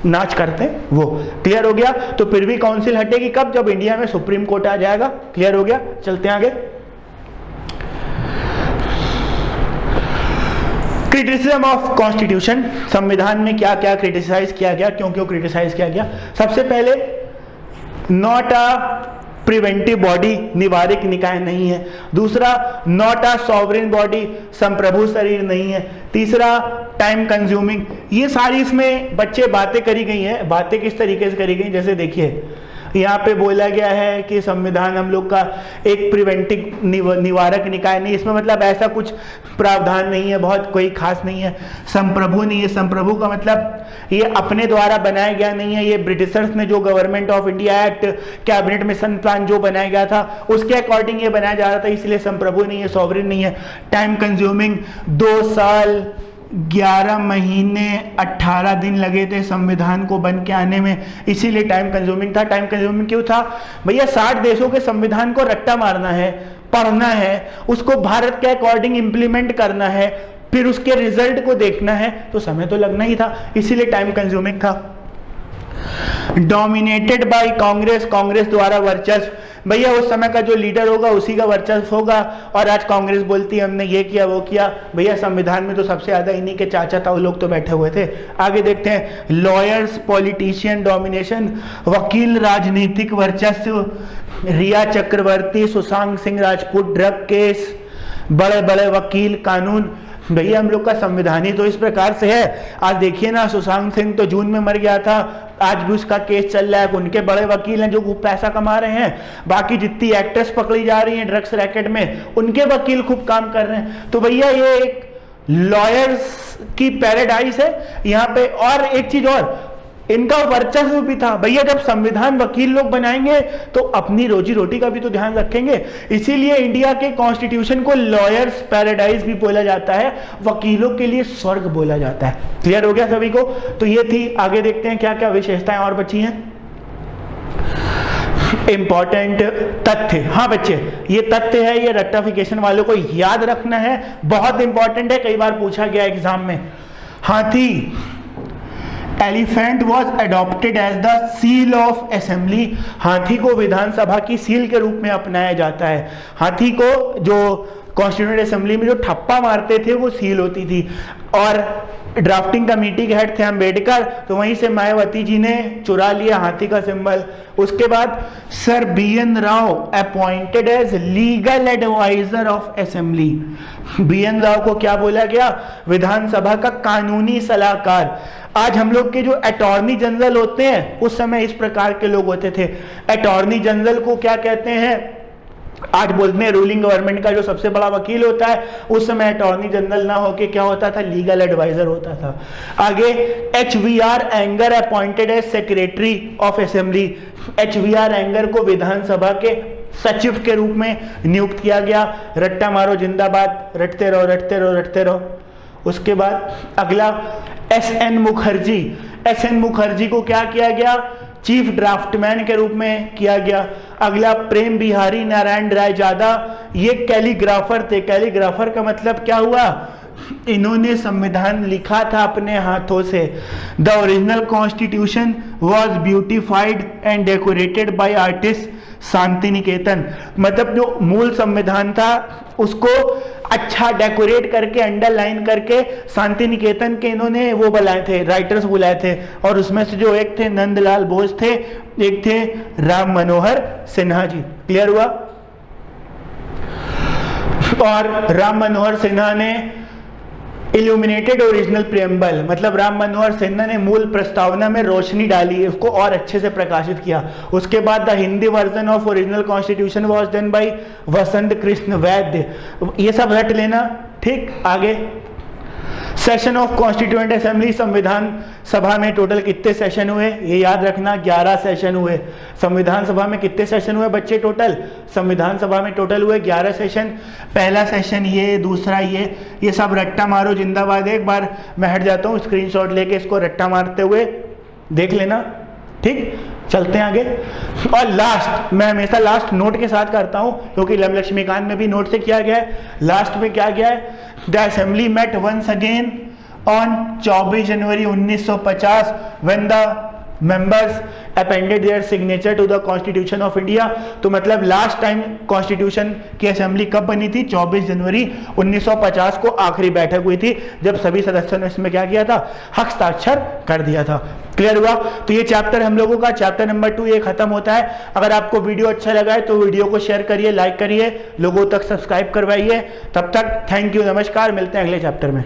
नाच करते हैं वो। क्लियर हो गया? तो प्रिवी काउंसिल हटेगी कब? जब इंडिया में सुप्रीम कोर्ट आ जाएगा। क्लियर हो गया? चलते हैं आगे। क्रिटिसिज्म ऑफ कॉन्स्टिट्यूशन, संविधान में क्या क्या क्रिटिसाइज किया गया, क्यों क्यों क्रिटिसाइज किया गया? सबसे पहले नॉट अ प्रिवेंटिव बॉडी, निवारक निकाय नहीं है। दूसरा, नॉट अ सॉवरेन बॉडी, संप्रभु शरीर नहीं है। तीसरा, टाइम कंज्यूमिंग। ये सारी इसमें बच्चे बातें करी गई हैं। बातें किस तरीके से करी गई? जैसे देखिए यहाँ पे बोला गया है कि संविधान हम लोग का एक प्रिवेंटिव निवारक निकाय नहीं, इसमें मतलब ऐसा कुछ प्रावधान नहीं है, बहुत कोई खास नहीं है। संप्रभु नहीं है। संप्रभु का मतलब ये अपने द्वारा बनाया गया नहीं है, ये ब्रिटिशर्स ने जो government of India act, cabinet mission plan जो बनाया गया था उसके अकॉर्डिंग ये बनाया जा रहा था, इसलिए संप्रभु नहीं है, सॉवरेन नहीं है। टाइम कंज्यूमिंग, 2 साल 11 महीने 18 दिन लगे थे संविधान को बन के आने में, इसीलिए टाइम कंज्यूमिंग था। टाइम कंज्यूमिंग क्यों था? भैया 60 देशों के संविधान को रट्टा मारना है, पढ़ना है, उसको भारत के अकॉर्डिंग इंप्लीमेंट करना है, फिर उसके रिजल्ट को देखना है, तो समय तो लगना ही था, इसीलिए टाइम कंज्यूमिंग था। डोमिनेटेड बाय कांग्रेस, कांग्रेस द्वारा वर्चस्व। भैया उस समय का जो लीडर होगा उसी का वर्चस्व होगा, और आज कांग्रेस बोलती है हमने ये किया वो किया। भैया संविधान में तो सबसे ज्यादा इन्हीं के चाचा ताऊ लोग तो बैठे हुए थे। आगे देखते हैं, लॉयर्स पॉलिटिशियन डोमिनेशन, वकील राजनीतिक वर्चस्व, रिया चक्रवर्ती, सुशांत सिंह राजपूत ड्रग केस, बड़े बड़े वकील, कानून। भैया हम लोग का संविधान ही तो इस प्रकार से है। आज देखिए ना, सुशांत सिंह तो जून में मर गया था, आज भी उसका केस चल रहा है। उनके बड़े वकील हैं जो खूब पैसा कमा रहे हैं, बाकी जितनी एक्ट्रेस पकड़ी जा रही हैं ड्रग्स रैकेट में, उनके वकील खूब काम कर रहे हैं। तो भैया ये एक लॉयर्स की पैराडाइज है यहाँ पे। और एक चीज और, इनका वर्चस्व भी था। भैया जब संविधान वकील लोग बनाएंगे तो अपनी रोजी रोटी का भी तो ध्यान रखेंगे, इसीलिए इंडिया के कॉन्स्टिट्यूशन को लॉयर्स पैराडाइज भी बोला जाता है, वकीलों के लिए स्वर्ग बोला जाता है। क्लियर हो गया सभी को? तो ये थी। आगे देखते हैं क्या क्या विशेषताएं और बची हैं। इंपॉर्टेंट तथ्य। हाँ बच्चे, ये तथ्य है, ये रेक्टिफिकेशन वालों को याद रखना है, बहुत इंपॉर्टेंट है, कई बार पूछा गया एग्जाम में। हाथी, elephant was adopted as the seal of assembly. हाथी को विधानसभा की सील के रूप में अपनाया जाता है। हाथी को जो कॉन्स्टिट्यूएंट असेंबली में जो ठप्पा मारते थे वो सील होती थी। और ड्राफ्टिंग कमेटी के हेड थे अंबेडकर, तो वहीं से मायावती जी ने चुरा लिया हाथी का सिंबल। उसके बाद sir BN Rao appointed as legal adviser of assembly. BN Rao को क्या बोला गया? विधानसभा का कानूनी सलाहकार। आज हम लोग के जो अटॉर्नी जनरल होते हैं, उस समय इस प्रकार के लोग होते थे। अटॉर्नी जनरल को क्या कहते हैं? आज बोलते हैं रूलिंग गवर्नमेंट का जो सबसे बड़ा वकील होता है, उस समय अटॉर्नी जनरल ना होके क्या होता था? लीगल एडवाइजर होता था। आगे HVR Iyengar appointed as secretary of assembly. HVR Iyengar को विधानसभा के सचिव के रूप में नियुक्त किया गया। रट्टा मारो जिंदाबाद, रटते रहो रटते रहो रटते रहो। उसके बाद अगला SN मुखर्जी। SN मुखर्जी को क्या किया गया? चीफ ड्राफ्टमैन के रूप में किया गया। अगला प्रेम बिहारी नारायण राय जादा, ये कैलीग्राफर थे। कैलीग्राफर का मतलब क्या हुआ? इन्होंने संविधान लिखा था अपने हाथों से। The original constitution was beautified and decorated by artist Shanti Niketan. मतलब जो मूल संविधान था उसको अच्छा डेकोरेट करके, अंडरलाइन करके शांति निकेतन के इन्होंने वो बुलाए थे, राइटर्स बुलाए थे। और उसमें से जो एक थे नंदलाल बोस थे, एक थे राम मनोहर सिन्हा जी। क्लियर हुआ? और राम मनोहर सिन्हा ने इल्यूमिनेटेड ओरिजिनल प्रेम्बल, मतलब राम मनोहर सिन्हा ने मूल प्रस्तावना में रोशनी डाली, उसको और अच्छे से प्रकाशित किया। उसके बाद the Hindi version of original constitution was done by Vasant Krishna Vaidya. ये सब रट लेना, ठीक। आगे सेशन ऑफ कॉन्स्टिट्यूएंट असेंबली। संविधान सभा में टोटल कितने सेशन हुए? ये याद रखना, 11 सेशन हुए। संविधान सभा में कितने सेशन हुए बच्चे टोटल? संविधान सभा में टोटल हुए 11 सेशन। पहला सेशन ये, दूसरा ये सब रट्टा मारो जिंदाबाद। एक बार मैं हट जाता हूँ, स्क्रीनशॉट लेके इसको रट्टा मारते हुए देख लेना, ठीक। चलते हैं आगे। और लास्ट, मैं हमेशा लास्ट नोट के साथ करता हूं क्योंकि लक्ष्मीकांत में भी नोट से किया गया है। लास्ट में क्या गया है? The assembly met once again on 24 January 1950 when the members appended their signature to the constitution of India. तो मतलब लास्ट टाइम कॉन्स्टिट्यूशन की असेंबली कब बनी थी? 24 जनवरी 1950 को आखिरी बैठक हुई थी, जब सभी सदस्यों ने इसमें क्या किया था? हस्ताक्षर कर दिया था। क्लियर हुआ? तो ये चैप्टर हम लोगों का चैप्टर नंबर 2 ये खत्म होता है। अगर आपको वीडियो अच्छा लगा है तो वीडियो को शेयर करिए, लाइक करिए, लोगों तक सब्सक्राइब करवाइए। तब तक थैंक यू, नमस्कार, मिलते हैं अगले चैप्टर में।